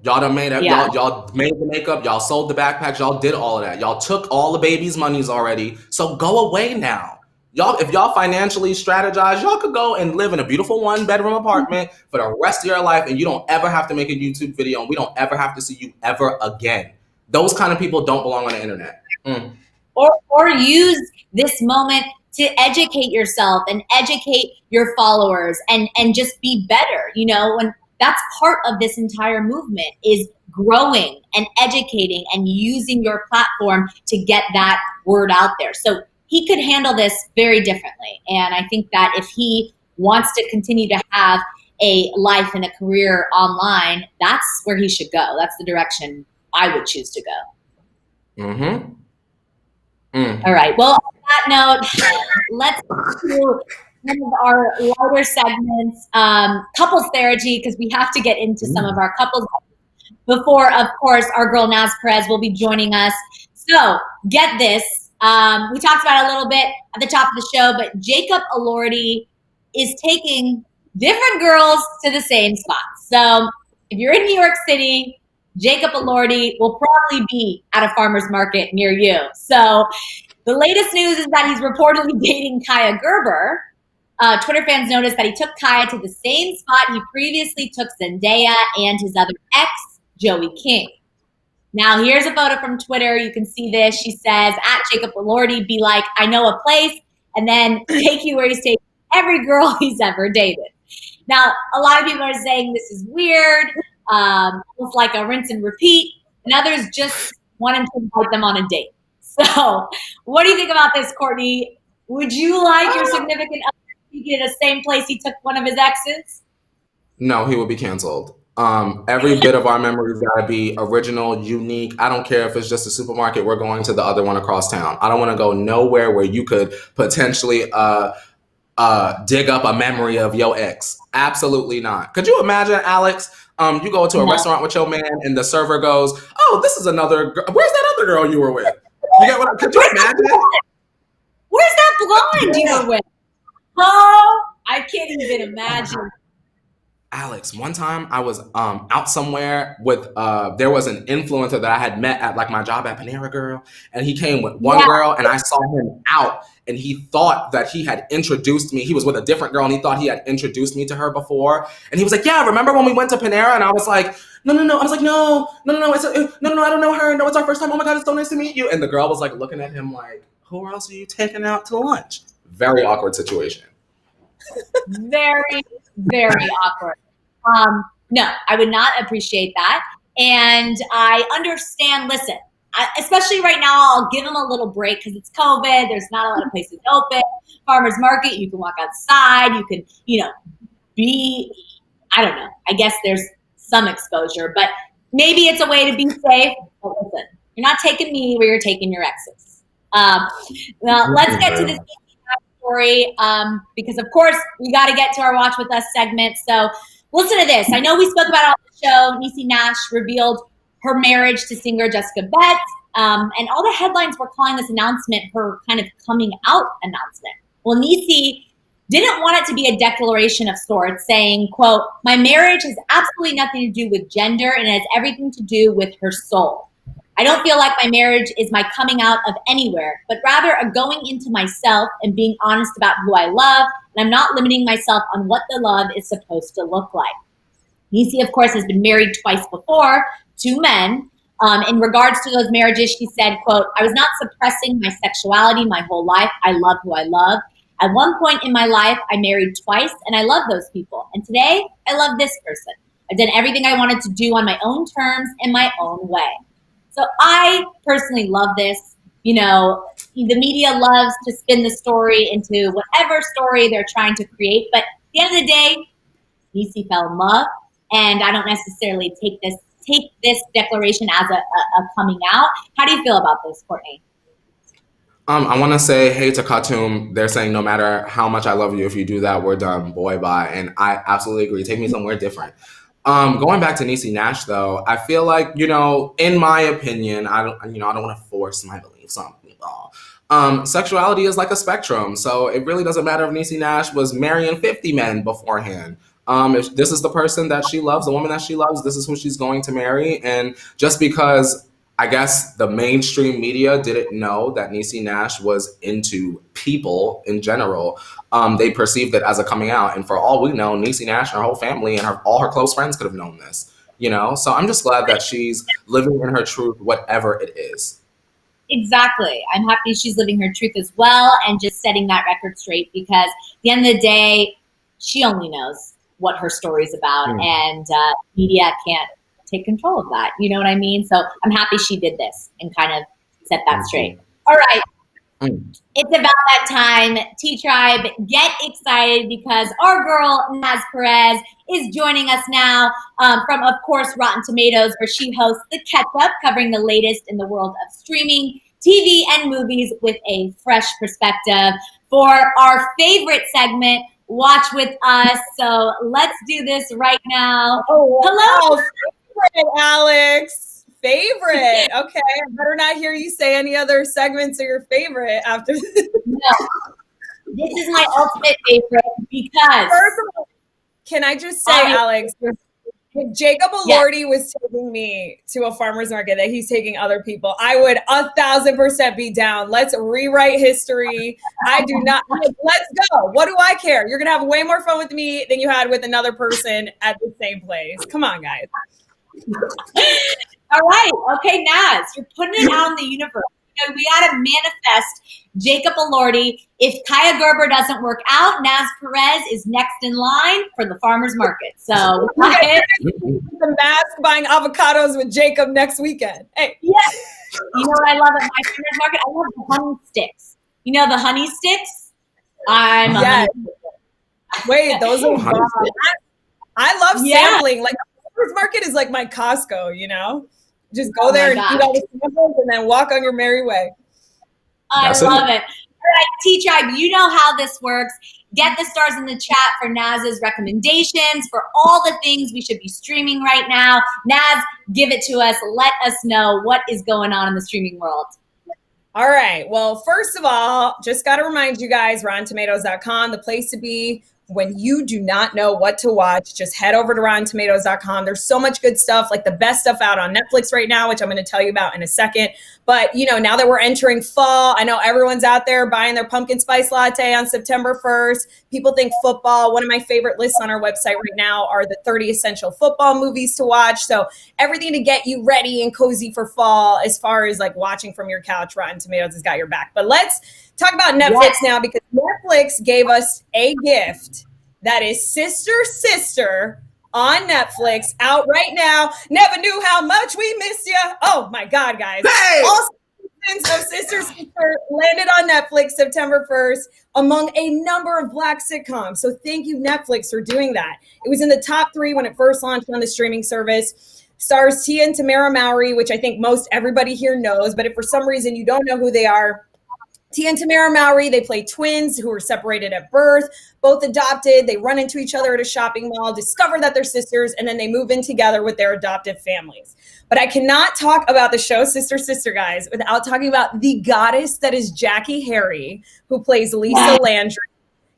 S2: Y'all done made it.
S1: Yeah.
S2: Y'all made the makeup. Y'all sold the backpacks. Y'all did all of that. Y'all took all the baby's monies already. So go away now. Y'all, if y'all financially strategize, y'all could go and live in a beautiful 1-bedroom apartment for the rest of your life, and you don't ever have to make a YouTube video, and we don't ever have to see you ever again. Those kind of people don't belong on the internet.
S1: Or use this moment to educate yourself and educate your followers and just be better. You know, and that's part of this entire movement, is growing and educating and using your platform to get that word out there. So he could handle this very differently. And I think that if he wants to continue to have a life and a career online, that's where he should go. That's the direction I would choose to go. All right. Well, on that note, let's do one of our lighter segments, couples Thera-Tea, because we have to get into some of our couples before, of course, our girl Naz Perez will be joining us. So get this. We talked about it a little bit at the top of the show, but Jacob Elordi is taking different girls to the same spot. So if you're in New York City, Jacob Elordi will probably be at a farmer's market near you. So the latest news is that he's reportedly dating Kaya Gerber. Twitter fans noticed that he took Kaya to the same spot he previously took Zendaya and his other ex, Joey King. Now, here's a photo from Twitter. You can see this. She says, at Jacob Elordi, be like, I know a place, and then take you where he's taking every girl he's ever dated. Now, a lot of people are saying this is weird, almost like a rinse and repeat, and others just want him to invite them on a date. So what do you think about this, Courtney? Would you like your significant other to be in the same place he took one of his exes?
S2: No, he will be canceled. Every bit of our memories gotta be original, unique. I don't care if it's just a supermarket. We're going to the other one across town. I don't want to go nowhere where you could potentially dig up a memory of your ex. Absolutely not. Could you imagine, Alex? You go to a restaurant with your man, and the server goes, "Oh, this is another. Where's that other girl you were with?" You get what? Could you imagine?
S1: Where's that blonde you were with? Oh, I can't even imagine.
S2: Alex, one time I was out somewhere with there was an influencer that I had met at like my job at Panera Girl, and he came with one girl, and I saw him out, and he thought that he had introduced me. He was with a different girl, and he thought he had introduced me to her before, and he was like, "Yeah, remember when we went to Panera?" And I was like, "No." I was like, "No, it's no, I don't know her. No, it's our first time. Oh my God, it's so nice to meet you." And the girl was like looking at him like, "Who else are you taking out to lunch?" Very awkward situation.
S1: Very, very awkward. No, I would not appreciate that. And I understand, listen, especially right now, I'll give them a little break because it's COVID. There's not a lot of places open. Farmer's market, you can walk outside. You can, I don't know. I guess there's some exposure, but maybe it's a way to be safe. But listen, you're not taking me where you're taking your exes. Well, let's get to this story because, of course, we got to get to our Watch With Us segment. So listen to this. I know we spoke about it on the show. Niecy Nash revealed her marriage to singer Jessica Betts, and all the headlines were calling this announcement her kind of coming out announcement. Well, Niecy didn't want it to be a declaration of sorts, saying, quote, "My marriage has absolutely nothing to do with gender and it has everything to do with her soul. I don't feel like my marriage is my coming out of anywhere, but rather a going into myself and being honest about who I love, and I'm not limiting myself on what the love is supposed to look like." Niecy, of course, has been married twice before, 2 men. In regards to those marriages, she said, quote, "I was not suppressing my sexuality my whole life. I love who I love. At one point in my life, I married twice, and I love those people. And today, I love this person. I've done everything I wanted to do on my own terms in my own way." So I personally love this. The media loves to spin the story into whatever story they're trying to create. But at the end of the day, Niecy fell in love. And I don't necessarily take this declaration as a coming out. How do you feel about this, Courtney?
S2: I want to say, hey to Khartoum. They're saying no matter how much I love you, if you do that, we're done. Boy, bye. And I absolutely agree. Take me somewhere different. Going back to Niecy Nash, though, I feel like, in my opinion, I don't want to force my beliefs on people. Sexuality is like a spectrum, so it really doesn't matter if Niecy Nash was marrying 50 men beforehand. If this is the person that she loves, the woman that she loves, this is who she's going to marry. And just because I guess the mainstream media didn't know that Niecy Nash was into people in general, they perceived it as a coming out. And for all we know, Niecy Nash and her whole family and all her close friends could have known this, So I'm just glad that she's living in her truth, whatever it is.
S1: Exactly. I'm happy she's living her truth as well and just setting that record straight because at the end of the day, she only knows what her story's about and media can't take control of that. You know what I mean? So I'm happy she did this and kind of set that straight. All right. It's about that time. T-Tribe, get excited because our girl, Naz Perez, is joining us now from, of course, Rotten Tomatoes, where she hosts The Catch-Up, covering the latest in the world of streaming, TV, and movies with a fresh perspective for our favorite segment, Watch With Us. So let's do this right now.
S3: Oh,
S1: hello.
S3: Favorite, Alex. Favorite. Okay, I better not hear you say any other segments are your favorite after this.
S1: No, this is my ultimate favorite because.
S3: First of all, can I just say, Alex, if Jacob Elordi was taking me to a farmer's market that he's taking other people, I would 1,000% be down. Let's rewrite history. I do not. Let's go. What do I care? You're going to have way more fun with me than you had with another person at the same place. Come on, guys.
S1: All right. Okay, Naz, you're putting it out in the universe. We got to manifest Jacob Elordi. If Kaya Gerber doesn't work out, Naz Perez is next in line for the farmer's market. So
S3: the mask buying avocados with Jacob next weekend. Hey.
S1: Yeah. You know what I love at my farmer's market? I love the honey sticks. You know the honey sticks? I'm a
S3: Yes.
S1: honey.
S3: Wait, those are
S2: Honey
S3: bomb.
S2: sticks.
S3: I love
S1: Yeah.
S3: sampling. Like the farmers market is like my Costco, you know? Just go
S1: Oh
S3: there
S1: my
S3: and eat
S1: gosh.
S3: all the samples and then walk on your merry way.
S1: I
S2: That's
S1: love
S2: it.
S1: it. All right, T-Tribe, you know how this works. Get the stars in the chat for Naz's recommendations for all the things we should be streaming right now. Naz, give it to us. Let us know what is going on in the streaming world.
S3: All right. Well, first of all, just got to remind you guys, RottenTomatoes.com, the place to be when you do not know what to watch. Just head over to RottenTomatoes.com. There's so much good stuff, like the best stuff out on Netflix right now, which I'm going to tell you about in a second. But, you know, now that we're entering fall, I know everyone's out there buying their pumpkin spice latte on September 1st. People think football. One of my favorite lists on our website right now are the 30 essential football movies to watch. So everything to get you ready and cozy for fall as far as like watching from your couch, Rotten Tomatoes has got your back. But let's talk about Netflix now, because Netflix gave us a gift that is Sister Sister on Netflix, out right now. Never knew how much we missed you. Oh my God, guys.
S2: Hey!
S3: All seasons of Sister Sister landed on Netflix September 1st among a number of Black sitcoms. So thank you, Netflix, for doing that. It was in the top 3 when it first launched on the streaming service. Stars Tia and Tamara Mowry, which I think most everybody here knows, but if for some reason you don't know who they are, Tia and Tamara Mowry, they play twins who were separated at birth, both adopted. They run into each other at a shopping mall, discover that they're sisters, and then they move in together with their adoptive families. But I cannot talk about the show Sister Sister, guys, without talking about the goddess that is Jackie Harry, who plays Lisa Landry,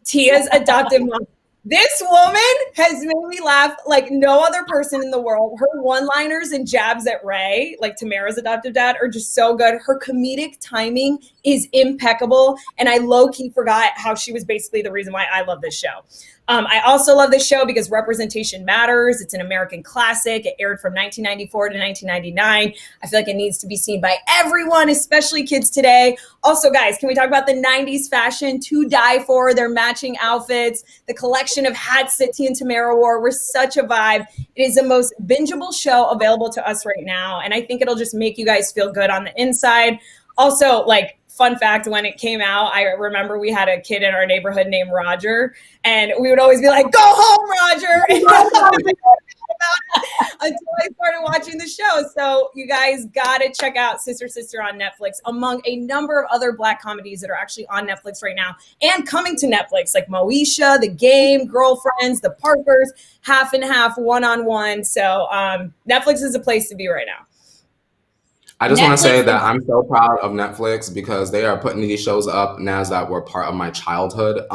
S3: Tia's adoptive mom. This woman has made me laugh like no other person in the world. Her one-liners and jabs at Ray, like Tamara's adoptive dad, are just so good. Her comedic timing is impeccable. And I low-key forgot how she was basically the reason why I love this show. I also love this show because representation matters. It's an American classic. It aired from 1994 to 1999. I feel like it needs to be seen by everyone, especially kids today. Also, guys, can we talk about the 90s fashion to die for? Their matching outfits, the collection of hats that Tia and Tamara wore were such a vibe. It is the most bingeable show available to us right now. And I think it'll just make you guys feel good on the inside. Also, like, fun fact, when it came out, I remember we had a kid in our neighborhood named Roger, and we would always be like, "Go home, Roger!" until I started watching the show. So you guys gotta check out Sister Sister on Netflix, among a number of other Black comedies that are actually on Netflix right now and coming to Netflix, like Moesha, The Game, Girlfriends, The Parkers, Half and Half, One-on-One. So Netflix is a place to be right now.
S2: I just want to say that I'm so proud of Netflix because they are putting these shows up now that were part of my childhood.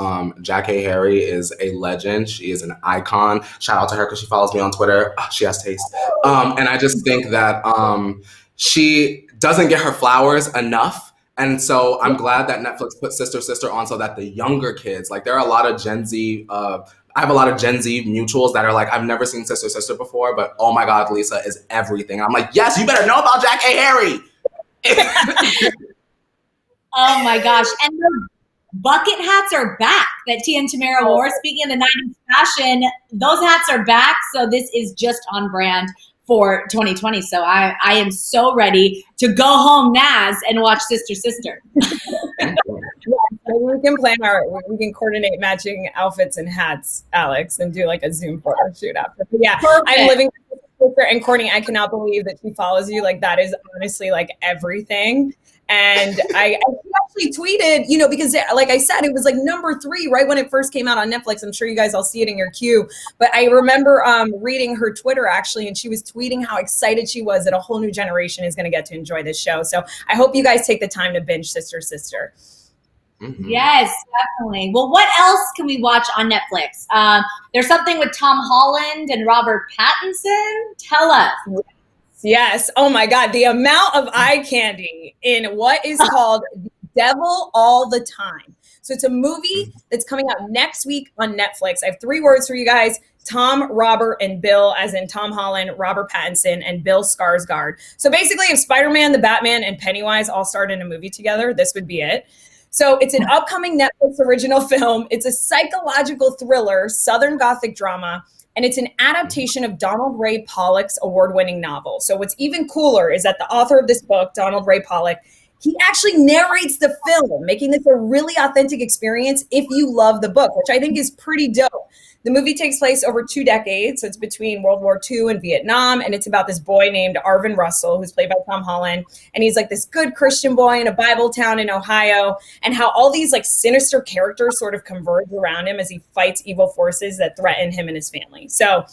S2: Jackie Harry is a legend. She is an icon. Shout out to her because she follows me on Twitter. Oh, she has taste. And I just think that she doesn't get her flowers enough. And so I'm glad that Netflix put Sister Sister on so that the younger kids, like there are a lot of Gen Z, I have a lot of Gen Z mutuals that are like, I've never seen Sister Sister before, but oh my God, Lisa is everything. I'm like, yes, you better know about Jackie Harry.
S1: Oh my gosh. And the bucket hats are back that Tia and Tamara wore. Speaking of the 90s fashion, those hats are back. So this is just on brand for 2020. So I am so ready to go home, Naz, and watch Sister Sister.
S3: Maybe we can we can coordinate matching outfits and hats, Alex, and do like a Zoom photo shoot after. But yeah, perfect. I'm living with Sister, and Courtney, I cannot believe that she follows you. Like that is honestly like everything. And I actually tweeted, you know, because like I said, it was like number 3 right when it first came out on Netflix. I'm sure you guys all see it in your queue. But I remember reading her Twitter actually, and she was tweeting how excited she was that a whole new generation is going to get to enjoy this show. So I hope you guys take the time to binge Sister Sister.
S2: Mm-hmm.
S1: Yes, definitely. Well, what else can we watch on Netflix? There's something with Tom Holland and Robert Pattinson. Tell us.
S3: Yes. Oh my God. The amount of eye candy in what is called The Devil All the Time. So it's a movie that's coming out next week on Netflix. I have 3 words for you guys: Tom, Robert, and Bill, as in Tom Holland, Robert Pattinson, and Bill Skarsgård. So basically, if Spider-Man, the Batman, and Pennywise all starred in a movie together, this would be it. So it's an upcoming Netflix original film. It's a psychological thriller, Southern Gothic drama, and it's an adaptation of Donald Ray Pollock's award-winning novel. So what's even cooler is that the author of this book, Donald Ray Pollock, he actually narrates the film, making this a really authentic experience if you love the book, which I think is pretty dope. The movie takes place over 2 decades. So it's between World War II and Vietnam. And it's about this boy named Arvin Russell, who's played by Tom Holland. And he's like this good Christian boy in a Bible town in Ohio, and how all these like sinister characters sort of converge around him as he fights evil forces that threaten him and his family. So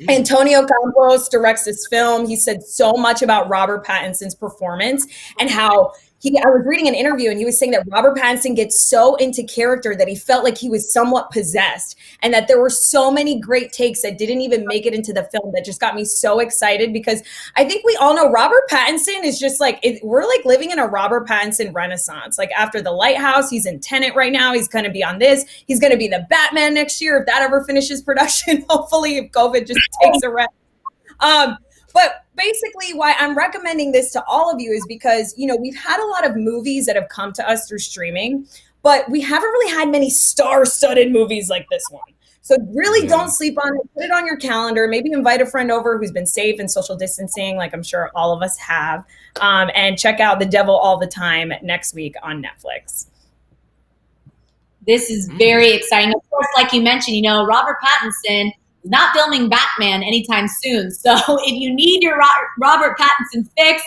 S3: Antonio Campos directs this film. He said so much about Robert Pattinson's performance and how I was reading an interview and he was saying that Robert Pattinson gets so into character that he felt like he was somewhat possessed, and that there were so many great takes that didn't even make it into the film that just got me so excited, because I think we all know Robert Pattinson is just like, we're like living in a Robert Pattinson renaissance. Like after The Lighthouse, he's in Tenet right now. He's going to be on this. He's going to be the Batman next year if that ever finishes production. Hopefully, if COVID just takes a rest. But basically why I'm recommending this to all of you is because, you know, we've had a lot of movies that have come to us through streaming, but we haven't really had many star-studded movies like this one. So really don't sleep on it. Put it on your calendar. Maybe invite a friend over who's been safe and social distancing, like I'm sure all of us have. And check out The Devil All the Time next week on Netflix.
S1: This is very exciting. Of course, like you mentioned, you know, Robert Pattinson not filming Batman anytime soon. So if you need your Robert Pattinson fix,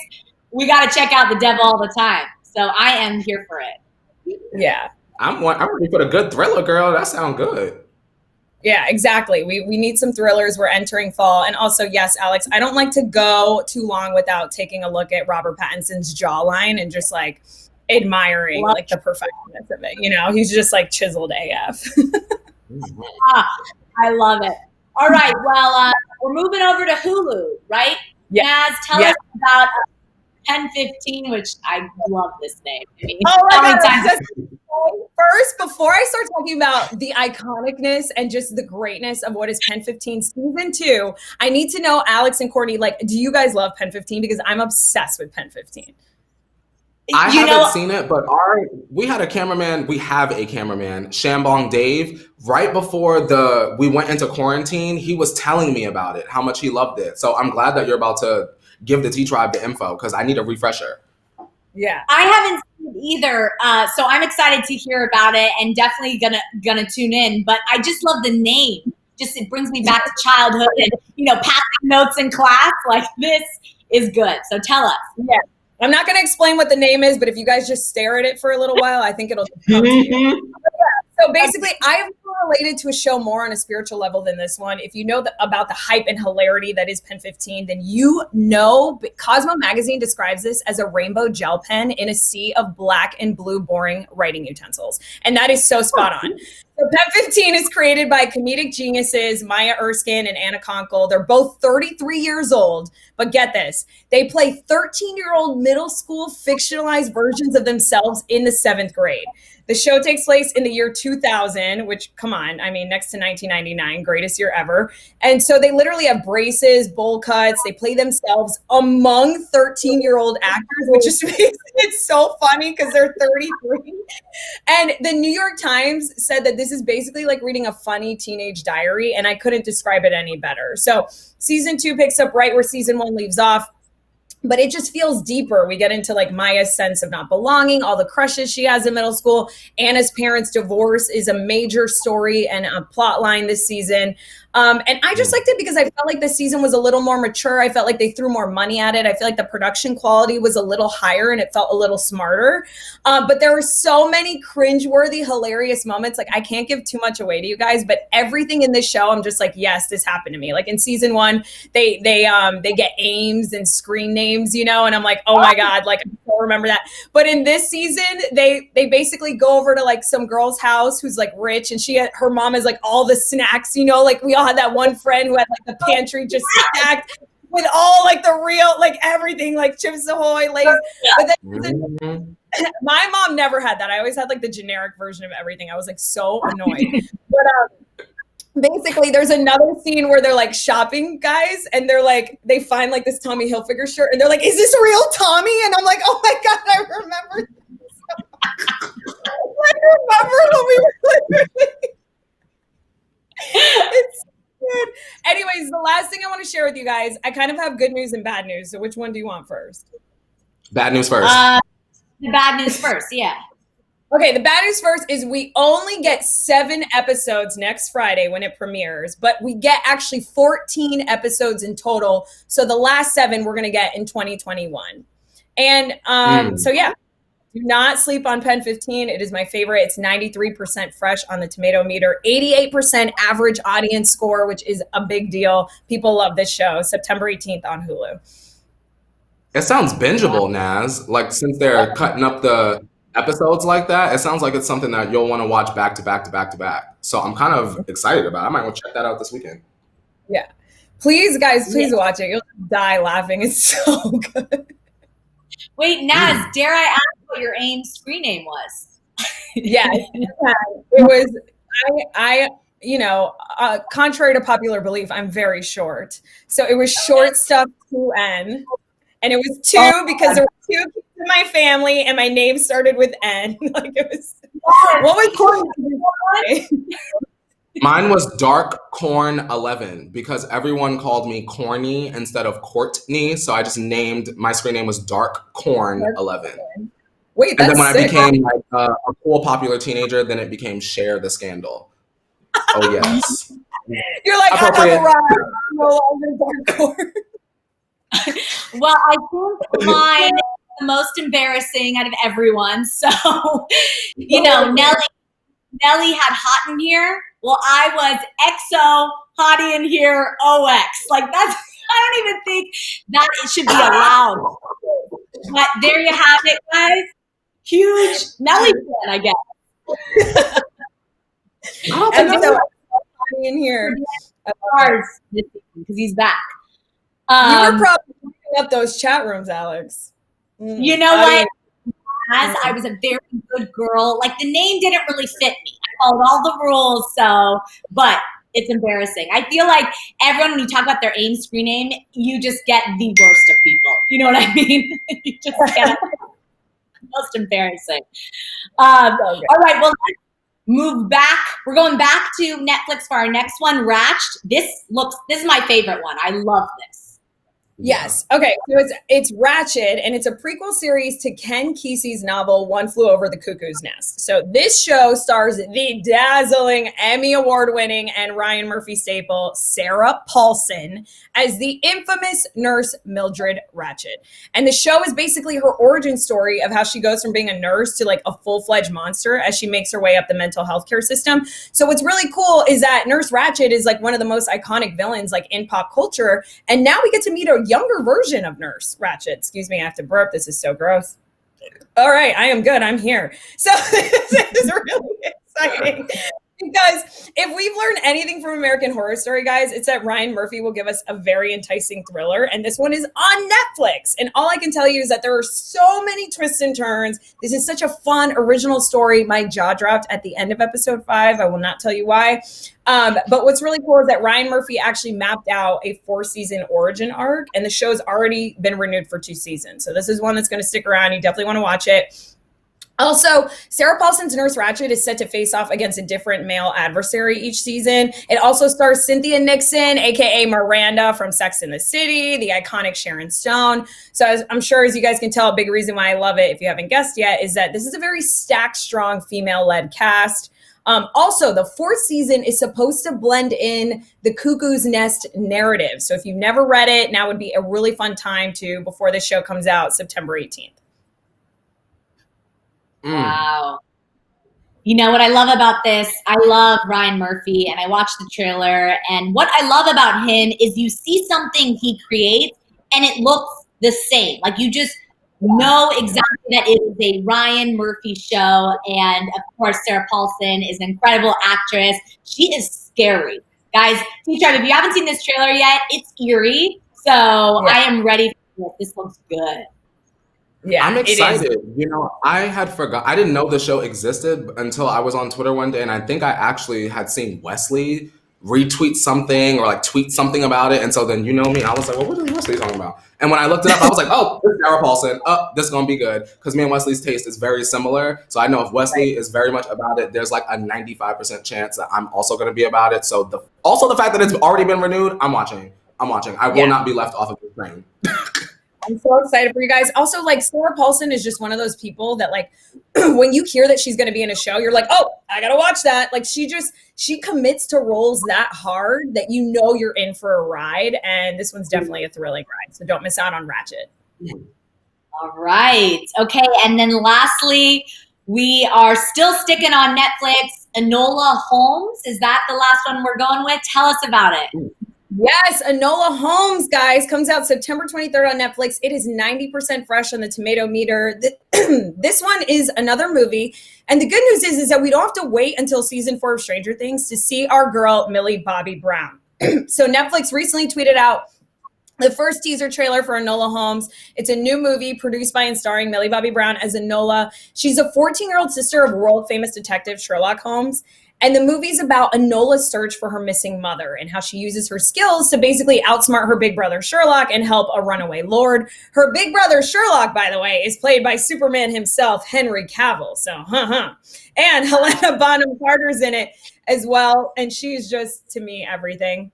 S1: we got to check out The Devil All the Time. So I am here for it.
S3: Yeah.
S2: I'm ready for a good thriller, girl. That sounds good.
S3: Yeah, exactly. We need some thrillers. We're entering fall. And also, yes, Alex, I don't like to go too long without taking a look at Robert Pattinson's jawline and just like admiring like the perfectness of it. You know, he's just like chiseled AF.
S1: I love it. All right, well, we're moving over to Hulu, right?
S3: Yeah.
S1: Naz, tell us about 10:15, which I love this name. I mean,
S3: oh my God. First, before I start talking about the iconicness and just the greatness of what is Pen 15 season 2, I need to know, Alex and Courtney, like, do you guys love Pen 15? Because I'm obsessed with Pen 15.
S2: I haven't seen it, but we have a cameraman, Shambong Dave, right before we went into quarantine, he was telling me about it, how much he loved it. So I'm glad that you're about to give the T-Tribe the info, because I need a refresher.
S3: Yeah.
S1: I haven't seen it either, so I'm excited to hear about it and definitely gonna tune in. But I just love the name. Just it brings me back to childhood and, you know, passing notes in class. Like, this is good. So tell us.
S3: Yeah. I'm not going to explain what the name is, but if you guys just stare at it for a little while, I think it'll come to you. So basically, I've related to a show more on a spiritual level than this one. If you know about the hype and hilarity that is Pen 15, then you know Cosmo Magazine describes this as a rainbow gel pen in a sea of black and blue boring writing utensils. And that is so spot on. So Pen 15 is created by comedic geniuses Maya Erskine and Anna Konkle. They're both 33 years old, but get this, they play 13-year-old middle school fictionalized versions of themselves in the 7th grade. The show takes place in the year 2000, which, come on, I mean, next to 1999, greatest year ever. And so they literally have braces, bowl cuts. They play themselves among 13-year-old actors, which just makes it so funny because they're 33. And the New York Times said that this is basically like reading a funny teenage diary, and I couldn't describe it any better. So season 2 picks up right where season 1 leaves off. But it just feels deeper. We get into like Maya's sense of not belonging, all the crushes she has in middle school. Anna's parents' divorce is a major story and a plot line this season. And I just liked it because I felt like this season was a little more mature. I felt like they threw more money at it. I feel like the production quality was a little higher and it felt a little smarter. But there were so many cringeworthy, hilarious moments. Like, I can't give too much away to you guys, but everything in this show, I'm just like, yes, this happened to me. Like in season 1, they get aims and screen names, you know, and I'm like, oh my God, like I don't remember that. But in this season, they basically go over to like some girl's house who's like rich, and her mom has like all the snacks, you know, like we all had that one friend who had like the pantry just stacked with all like the real, like everything, like Chips Ahoy, Lay's. But then my mom never had that. I always had like the generic version of everything. I was like so annoyed. But basically there's another scene where they're like shopping, guys, and they're like, they find like this Tommy Hilfiger shirt and they're like, is this real Tommy? And I'm like, oh my God, I remember. I remember when we were literally. It's good. Anyways, the last thing I want to share with you guys, I kind of have good news and bad news. So which one do you want first?
S2: Bad news first.
S1: The bad news first, yeah.
S3: Okay, the bad news first is we only get 7 episodes next Friday when it premieres, but we get actually 14 episodes in total. So the last 7 we're going to get in 2021. And so yeah, do not sleep on Pen 15. It is my favorite. It's 93% fresh on the tomato meter, 88% average audience score, which is a big deal. People love this show. September 18th on Hulu.
S2: It sounds bingeable, Naz. Like, since they're cutting up the episodes like that, it sounds like it's something that you'll want to watch back to back to back to back. So I'm kind of excited about it. I might want to check that out this weekend.
S3: Yeah. Please, guys, please watch it. You'll die laughing. It's so good.
S1: Wait, Naz, dare I ask what your AIM screen name was?
S3: Yeah, it was, I contrary to popular belief, I'm very short. So it was short stuff 2N. And it was 2 because there were 2 kids in my family and my name started with N. Like it was, what was Courtney?
S2: Mine was Dark Corn 11 because everyone called me Corny instead of Courtney. So I just named, my screen name was Dark Corn 11.
S3: Wait, that's
S2: and then when
S3: sick.
S2: I became like a cool popular teenager, then it became Share the Scandal. Oh yes.
S3: You're like, I have a ride. I'm no longer Dark Corn.
S1: Well, I think mine is the most embarrassing out of everyone. So, Nelly had hot in here. Well, I was XO, hottie in here, OX. Like that's, I don't even think that it should be allowed. But there you have it, guys. Huge Nelly fan, I guess.
S3: XO, hottie in here.
S1: Because he's back.
S3: You were probably picking up those chat rooms, Alex.
S1: You know what? As I was a very good girl, like the name didn't really fit me. I followed all the rules, but it's embarrassing. I feel like everyone, when you talk about their AIM screen name, you just get the worst of people. You know what I mean? You just get most embarrassing. All right, well, let's move back. We're going back to Netflix for our next one, Ratched. This is my favorite one. I love this.
S3: Yes. Okay. So it's Ratched, and it's a prequel series to Ken Kesey's novel One Flew Over the Cuckoo's Nest. So this show stars the dazzling Emmy Award-winning and Ryan Murphy staple Sarah Paulson as the infamous nurse Mildred Ratched. And the show is basically her origin story of how she goes from being a nurse to like a full-fledged monster as she makes her way up the mental health care system. So what's really cool is that Nurse Ratched is like one of the most iconic villains like in pop culture, and now we get to meet a younger version of Nurse Ratched. Excuse me, I have to burp. This is so gross. All right, I am good. I'm here. So this is really exciting. Because if we've learned anything from American Horror Story, guys, it's that Ryan Murphy will give us a very enticing thriller. And this one is on Netflix. And all I can tell you is that there are so many twists and turns. This is such a fun, original story. My jaw dropped at the end of episode 5. I will not tell you why. But what's really cool is that Ryan Murphy actually mapped out a 4-season origin arc. And the show's already been renewed for 2 seasons. So this is one that's going to stick around. You definitely want to watch it. Also, Sarah Paulson's Nurse Ratched is set to face off against a different male adversary each season. It also stars Cynthia Nixon, aka Miranda from Sex and the City, the iconic Sharon Stone. So I'm sure, as you guys can tell, a big reason why I love it, if you haven't guessed yet, is that this is a very stacked, strong, female-led cast. Also, the 4th season is supposed to blend in the Cuckoo's Nest narrative. So if you've never read it, now would be a really fun time before this show comes out, September 18th.
S1: Wow. You know what I love about this? I love Ryan Murphy, and I watched the trailer, and what I love about him is you see something he creates and it looks the same. Like you just know exactly that it is a Ryan Murphy show. And of course, Sarah Paulson is an incredible actress. She is scary. Guys, if you haven't seen this trailer yet, it's eerie. So I am ready for this. This looks good.
S3: Yeah,
S2: I'm excited. I had forgot. I didn't know the show existed until I was on Twitter one day, and I think I actually had seen Wesley retweet something or like tweet something about it. And so then, you know me, I was like, well, what is Wesley talking about? And when I looked it up, I was like, oh, this is Sarah Paulson. Oh, this is going to be good. Because me and Wesley's taste is very similar. So I know if Wesley is very much about it, there's like a 95% chance that I'm also going to be about it. So also the fact that it's already been renewed, I'm watching. I will not be left off of the train.
S3: I'm so excited for you guys. Also, like, Sarah Paulson is just one of those people that, like, when you hear that she's going to be in a show, you're like, oh, I got to watch that. Like, she commits to roles that hard that you know you're in for a ride. And this one's definitely a thrilling ride. So don't miss out on Ratchet.
S1: All right. Okay. And then lastly, we are still sticking on Netflix. Enola Holmes. Is that the last one we're going with? Tell us about it.
S3: Yes, Enola Holmes, guys, comes out September 23rd on Netflix. It is 90% fresh on the tomato meter. This one is another movie. And the good news is that we don't have to wait until season 4 of Stranger Things to see our girl, Millie Bobby Brown. So Netflix recently tweeted out the first teaser trailer for Enola Holmes. It's a new movie produced by and starring Millie Bobby Brown as Enola. She's a 14-year-old sister of world-famous detective Sherlock Holmes. And the movie's about Enola's search for her missing mother and how she uses her skills to basically outsmart her big brother Sherlock and help a runaway lord. Her big brother Sherlock, by the way, is played by Superman himself, Henry Cavill. So, And Helena Bonham Carter's in it as well. And she's just, to me, everything.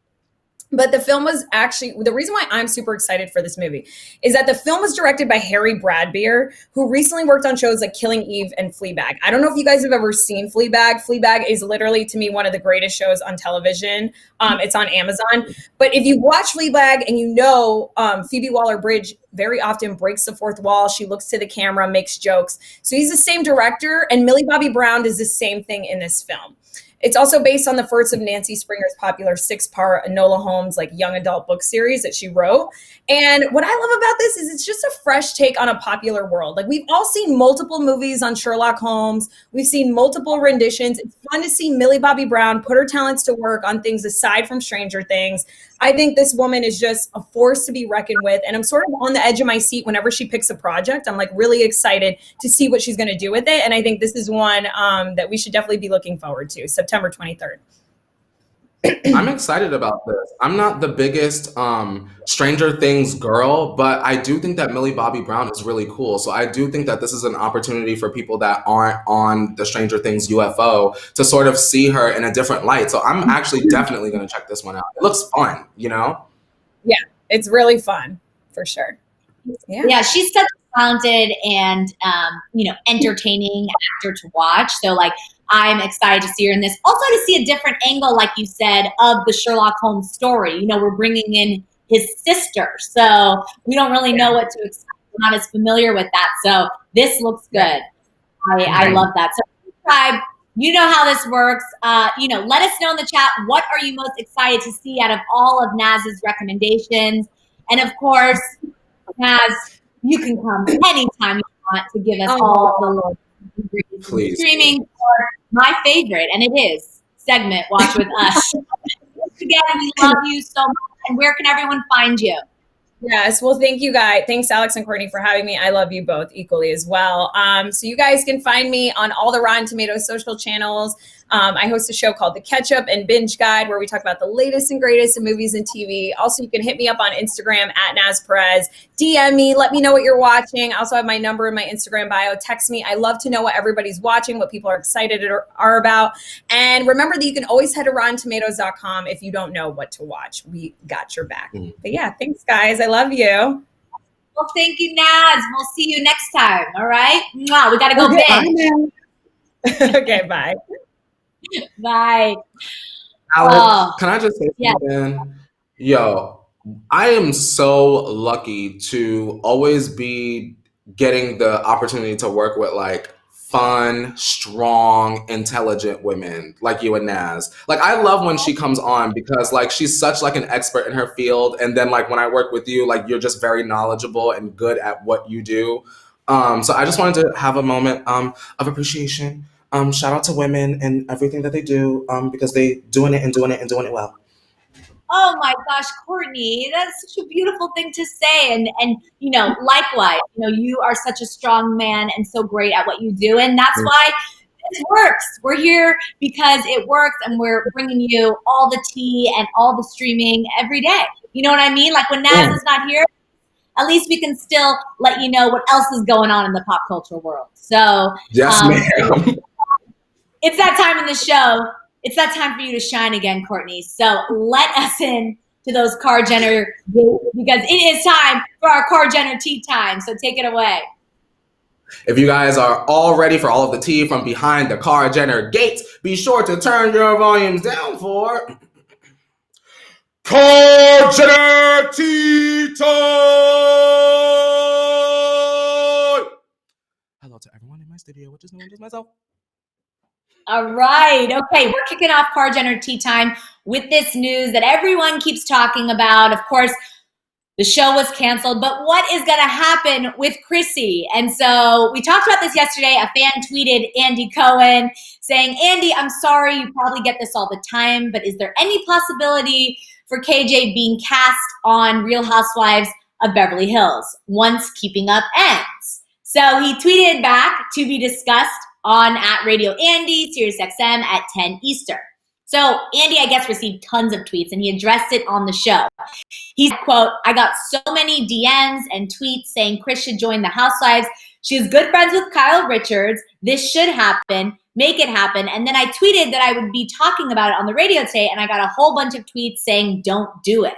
S3: But the film was actually, the reason why I'm super excited for this movie is that the film was directed by Harry Bradbeer, who recently worked on shows like Killing Eve and Fleabag. I don't know if you guys have ever seen Fleabag. Fleabag is literally, to me, one of the greatest shows on television. It's on Amazon. But if you watch Fleabag and you know Phoebe Waller-Bridge very often breaks the fourth wall. She looks to the camera, makes jokes. So he's the same director, and Millie Bobby Brown does the same thing in this film. It's also based on the first of Nancy Springer's popular 6-part Enola Holmes like young adult book series that she wrote. And what I love about this is it's just a fresh take on a popular world. Like, we've all seen multiple movies on Sherlock Holmes. We've seen multiple renditions. It's fun to see Millie Bobby Brown put her talents to work on things aside from Stranger Things. I think this woman is just a force to be reckoned with. And I'm sort of on the edge of my seat whenever she picks a project. I'm like really excited to see what she's going to do with it. And I think this is one that we should definitely be looking forward to, September 23rd.
S2: I'm excited about this. I'm not the biggest Stranger Things girl, but I do think that Millie Bobby Brown is really cool. So I do think that this is an opportunity for people that aren't on the Stranger Things UFO to sort of see her in a different light. So I'm actually definitely going to check this one out. It looks fun, you know?
S3: Yeah, it's really fun for sure.
S1: Yeah, she's such a talented and entertaining actor to watch. So like, I'm excited to see her in this. Also to see a different angle, like you said, of the Sherlock Holmes story. You know, we're bringing in his sister. So we don't really know what to expect. We're not as familiar with that. So this looks good. I love that. So subscribe. You know how this works. Let us know in the chat, what are you most excited to see out of all of Naz's recommendations? And of course, Naz, you can come anytime you want to give us all the little streaming for my favorite, and it is segment Watch With Us. Again, we love you so much. And where can everyone find you?
S3: Yes, well, thank you guys. Thanks, Alex and Courtney, for having me. I love you both equally as well. So you guys can find me on all the Rotten Tomatoes social channels. I host a show called The Catch Up and Binge Guide, where we talk about the latest and greatest in movies and TV. Also, you can hit me up on Instagram at Naz Perez. DM me. Let me know what you're watching. I also have my number in my Instagram bio. Text me. I love to know what everybody's watching, what people are excited are about. And remember that you can always head to RottenTomatoes.com if you don't know what to watch. We got your back. But yeah, thanks, guys. I love you.
S1: Well, thank you, Naz. We'll see you next time. All right? Mwah, we got to go binge.
S3: Okay, bye.
S1: Bye.
S2: Alex, can I just say something? Yo, I am so lucky to always be getting the opportunity to work with like fun, strong, intelligent women like you and Naz. Like, I love when she comes on because like she's such like an expert in her field, and then like when I work with you, like you're just very knowledgeable and good at what you do. So I just wanted to have a moment of appreciation. Shout out to women and everything that they do, because they doing it well.
S1: Oh my gosh, Courtney, that's such a beautiful thing to say. And likewise, you are such a strong man and so great at what you do. And that's why this works. We're here because it works, and we're bringing you all the tea and all the streaming every day. You know what I mean? Like, when Naz is not here, at least we can still let you know what else is going on in the pop culture world. So
S2: yes, ma'am.
S1: It's that time in the show. It's that time for you to shine again, Courtney. So let us in to those Kar Jenner because it is time for our Kar Jenner tea time. So take it away.
S2: If you guys are all ready for all of the tea from behind the Kar Jenner gates, be sure to turn your volumes down for Kar Jenner tea time. Hello to everyone in my studio, which is no one, just myself.
S1: All right. Okay, we're kicking off Kar Jenner tea time with this news that everyone keeps talking about. Of course, the show was canceled, but what is going to happen with Chrissy? And so we talked about this yesterday. A fan tweeted Andy Cohen saying, Andy, I'm sorry, you probably get this all the time, but is there any possibility for KJ being cast on Real Housewives of Beverly Hills once Keeping Up ends? So he tweeted back, to be discussed on @RadioAndy, SiriusXM at 10 Eastern. So Andy, I guess, received tons of tweets and he addressed it on the show. He said, quote, I got so many DMs and tweets saying Kris should join the Housewives. She's good friends with Kyle Richards. This should happen. Make it happen. And then I tweeted that I would be talking about it on the radio today, and I got a whole bunch of tweets saying don't do it.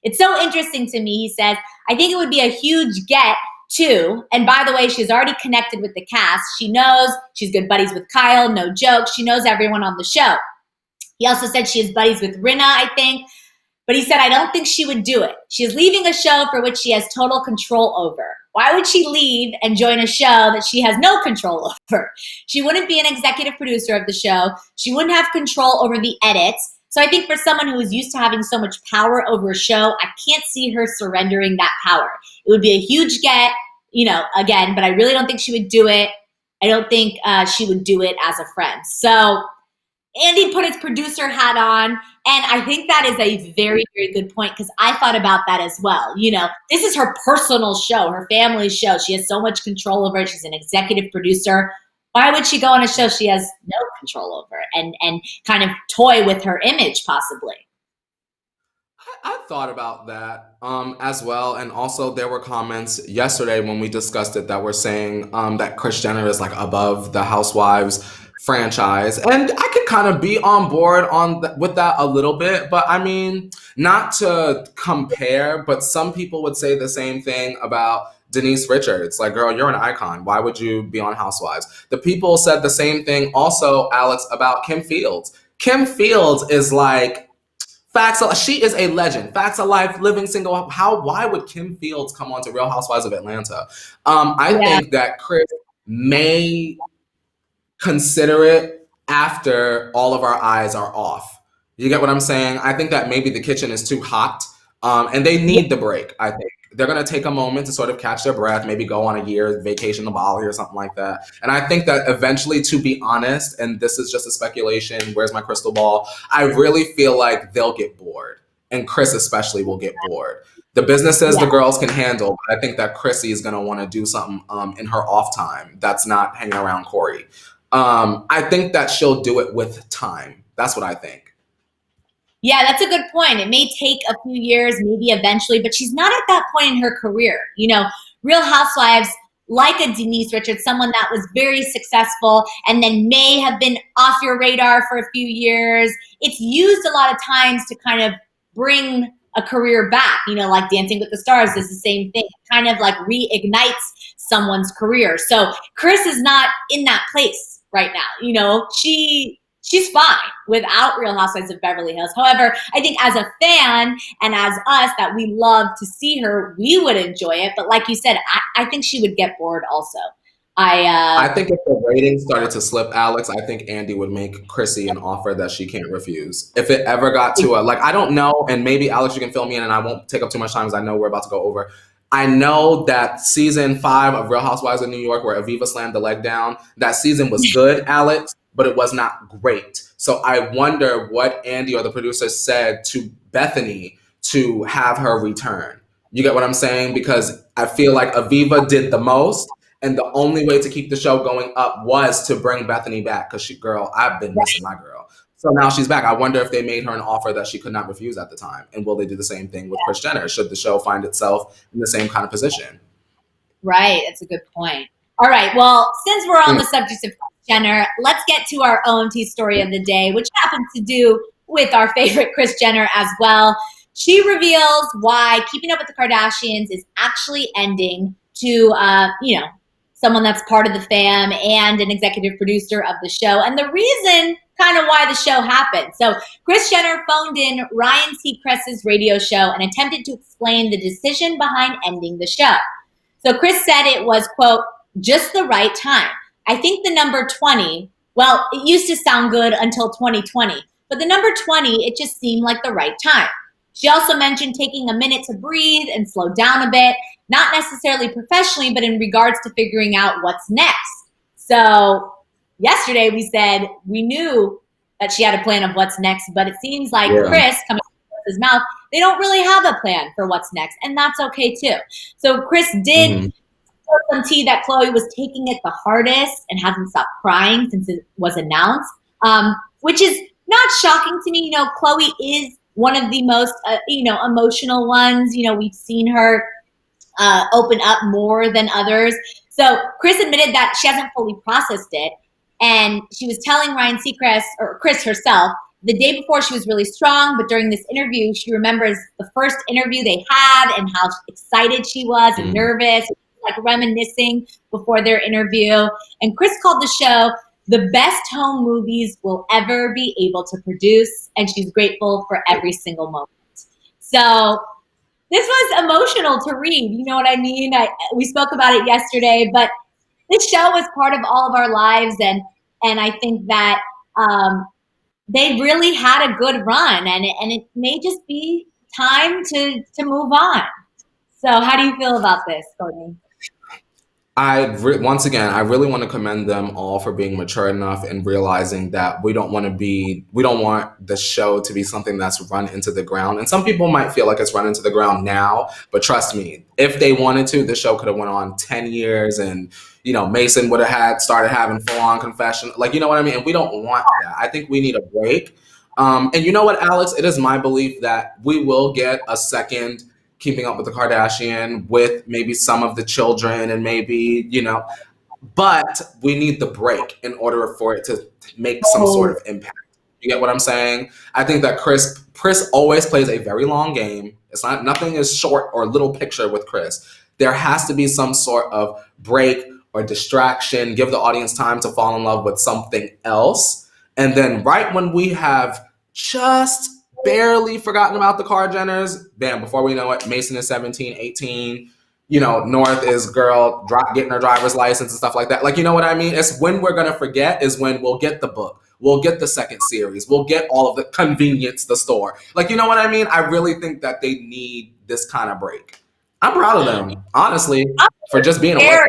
S1: It's so interesting to me, he says. I think it would be a huge get too. And by the way, she's already connected with the cast. She knows she's good buddies with Kyle, no joke. She knows everyone on the show. He also said she is buddies with Rinna, I think. But he said, I don't think she would do it. She is leaving a show for which she has total control over. Why would she leave and join a show that she has no control over? She wouldn't be an executive producer of the show. She wouldn't have control over the edits. So I think for someone who is used to having so much power over a show, I can't see her surrendering that power. It would be a huge get, again, but I really don't think she would do it. I don't think she would do it as a friend. So Andy put his producer hat on, and I think that is a very, very good point because I thought about that as well. This is her personal show, her family's show. She has so much control over it. She's an executive producer. Why would she go on a show she has no control over and kind of toy with her image possibly?
S2: I thought about that as well. And also there were comments yesterday when we discussed it that were saying that Kris Jenner is like above the Housewives franchise. And I could kind of be on board with that a little bit. But I mean, not to compare, but some people would say the same thing about Denise Richards. Like, girl, you're an icon. Why would you be on Housewives? The people said the same thing also, Alex, about Kim Fields. Kim Fields is like, she is a legend. Facts of life, living single. Why would Kim Fields come on to Real Housewives of Atlanta? I think that Kris may consider it after all of our eyes are off. You get what I'm saying? I think that maybe the kitchen is too hot and they need the break, I think. They're going to take a moment to sort of catch their breath, maybe go on a year vacation to Bali or something like that. And I think that eventually, to be honest, and this is just a speculation, where's my crystal ball? I really feel like they'll get bored. And Kris especially will get bored. The businesses the girls can handle, but I think that Chrissy is going to want to do something in her off time that's not hanging around Corey. I think that she'll do it with time. That's what I think.
S1: Yeah, that's a good point. It may take a few years, maybe eventually, but she's not at that point in her career. Real Housewives, like a Denise Richards, someone that was very successful and then may have been off your radar for a few years. It's used a lot of times to kind of bring a career back, like Dancing with the Stars is the same thing. It kind of like reignites someone's career. So Kris is not in that place right now. She's fine without Real Housewives of Beverly Hills. However, I think as a fan and as us that we love to see her, we would enjoy it. But like you said, I think she would get bored also. I
S2: think if the ratings started to slip, Alex, I think Andy would make Chrissy an offer that she can't refuse. If it ever got to I don't know, and maybe Alex, you can fill me in and I won't take up too much time because I know we're about to go over. I know that season 5 of Real Housewives of New York where Aviva slammed the leg down, that season was good, Alex, but it was not great. So I wonder what Andy or the producer said to Bethany to have her return. You get what I'm saying? Because I feel like Aviva did the most, and the only way to keep the show going up was to bring Bethany back because I've been missing my girl. So now she's back. I wonder if they made her an offer that she could not refuse at the time. And will they do the same thing with Kris Jenner? Should the show find itself in the same kind of position?
S1: Right. That's a good point. All right. Well, since we're on the subject of Kris Jenner, let's get to our OMT story of the day, which happens to do with our favorite Kris Jenner as well. she reveals why Keeping Up with the Kardashians is actually ending to, someone that's part of the fam and an executive producer of the show, and the reason kind of why the show happened. So Kris Jenner phoned in Ryan Seacrest's radio show and attempted to explain the decision behind ending the show. So Kris said it was, quote, just the right time. I think the number 20, well, it used to sound good until 2020, but the number 20, it just seemed like the right time. She also mentioned taking a minute to breathe and slow down a bit, not necessarily professionally, but in regards to figuring out what's next. So yesterday we said we knew that she had a plan of what's next, but it seems like Kris, coming out of his mouth, they don't really have a plan for what's next, and that's okay too. So Kris did spill some tea that Khloe was taking it the hardest and hasn't stopped crying since it was announced, which is not shocking to me. You know, Khloe is one of the most, emotional ones. You know, we've seen her open up more than others. So Kris admitted that she hasn't fully processed it. And she was telling Ryan Seacrest, or Kris herself, the day before she was really strong, but during this interview, she remembers the first interview they had and how excited she was and nervous, like reminiscing before their interview. And Kris called the show the best home movies we'll ever be able to produce, and she's grateful for every single moment. So this was emotional to read, you know what I mean? We spoke about it yesterday, but this show was part of all of our lives, and I think that they really had a good run, and it may just be time to move on. So how do you feel about this, Courtney?
S2: Once again, I really want to commend them all for being mature enough and realizing that we don't want the show to be something that's run into the ground. And some people might feel like it's run into the ground now, but trust me, if they wanted to, the show could have went on 10 years and, Mason would have started having full-on confession. Like, you know what I mean? And we don't want that. I think we need a break. And you know what, Alex? It is my belief that we will get a second Keeping Up with the Kardashian with maybe some of the children and maybe, but we need the break in order for it to make some sort of impact. You get what I'm saying? I think that Kris always plays a very long game. Nothing is short or little picture with Kris. There has to be some sort of break or distraction, give the audience time to fall in love with something else. And then right when we have just barely forgotten about the Kar Jenners, bam, before we know it, Mason is 17, 18, North is getting her driver's license and stuff like that. Like, you know what I mean? It's when we're going to forget is when we'll get the book. We'll get the second series. We'll get all of the convenience, the store. Like, you know what I mean? I really think that they need this kind of break. I'm proud of them, honestly, for just being awake.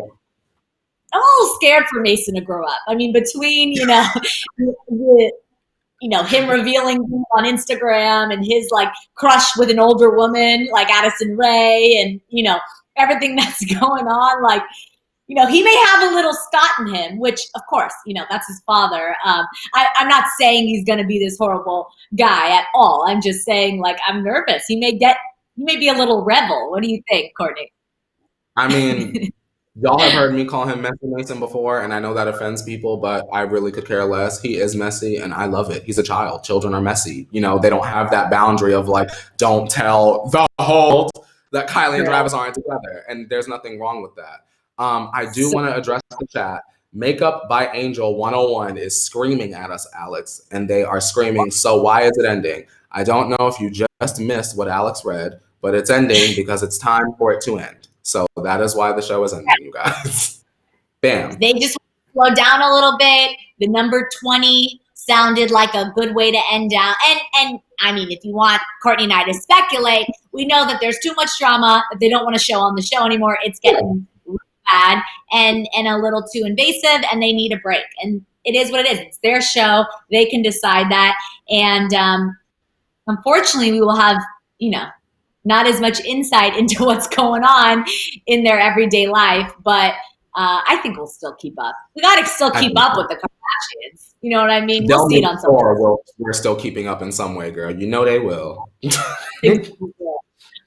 S1: I'm a little scared for Mason to grow up. I mean, between, him revealing on Instagram and his crush with an older woman like Addison Rae and, everything that's going on. Like, he may have a little Scott in him, which of course, that's his father. I'm not saying he's going to be this horrible guy at all. I'm just saying I'm nervous. He may be a little rebel. What do you think, Courtney?
S2: I mean, y'all have heard me call him Messy Mason before, and I know that offends people, but I really could care less. He is messy, and I love it. He's a child. Children are messy. They don't have that boundary of don't tell the whole that Kylie and Travis aren't together, and there's nothing wrong with that. I do want to address the chat. Makeup by Angel 101 is screaming at us, Alex, and they are screaming, so why is it ending? I don't know if you just missed what Alex read, but it's ending because it's time for it to end. So that is why the show is ending, you guys. Bam.
S1: They just slow down a little bit. The number 20 sounded like a good way to end down. And I mean, if you want Courtney and I to speculate, we know that there's too much drama that they don't want to show on the show anymore. It's getting bad and a little too invasive, and they need a break. And it is what it is. It's their show. They can decide that. And unfortunately, we will have, not as much insight into what's going on in their everyday life, but I think we'll still keep up. We got to still keep up with the Kardashians. You know what I mean? We'll see it on some way.
S2: We're still keeping up in some way, girl. You know they will.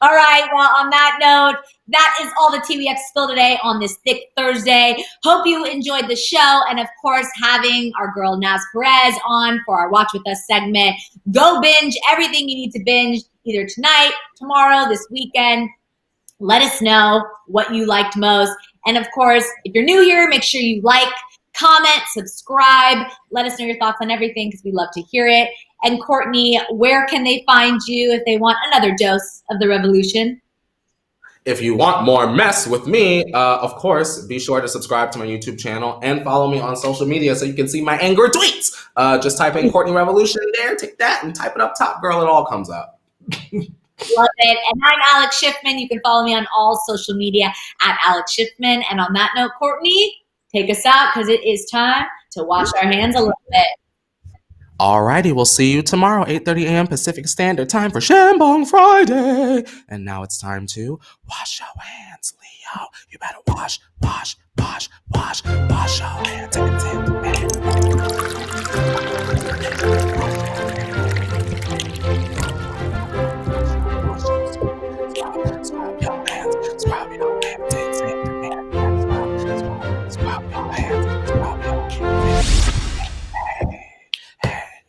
S1: All right. Well, on that note, that is all the tea we have to spill today on this thick Thursday. Hope you enjoyed the show. And of course, having our girl Naz Perez on for our Watch With Us segment. Go binge everything you need to binge either tonight, tomorrow, this weekend. Let us know what you liked most. And of course, if you're new here, make sure you like, comment, subscribe. Let us know your thoughts on everything because we love to hear it. And Courtney, where can they find you if they want another dose of the revolution?
S2: If you want more mess with me, of course, be sure to subscribe to my YouTube channel and follow me on social media so you can see my angry tweets. Just type in Courtney Revolution there, take that and type it up top, girl. It all comes up.
S1: Love it. And I'm Alex Schiffman. You can follow me on all social media at Alex Schiffman. And on that note, Courtney, take us out because it is time to wash our hands a little bit.
S2: Alrighty, we'll see you tomorrow, 8:30 a.m. Pacific Standard Time for Shambong Friday. And now it's time to wash your hands, Leo. You better wash your hands.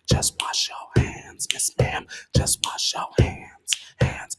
S2: Just wash your hands, Miss Ma'am. Just wash your hands.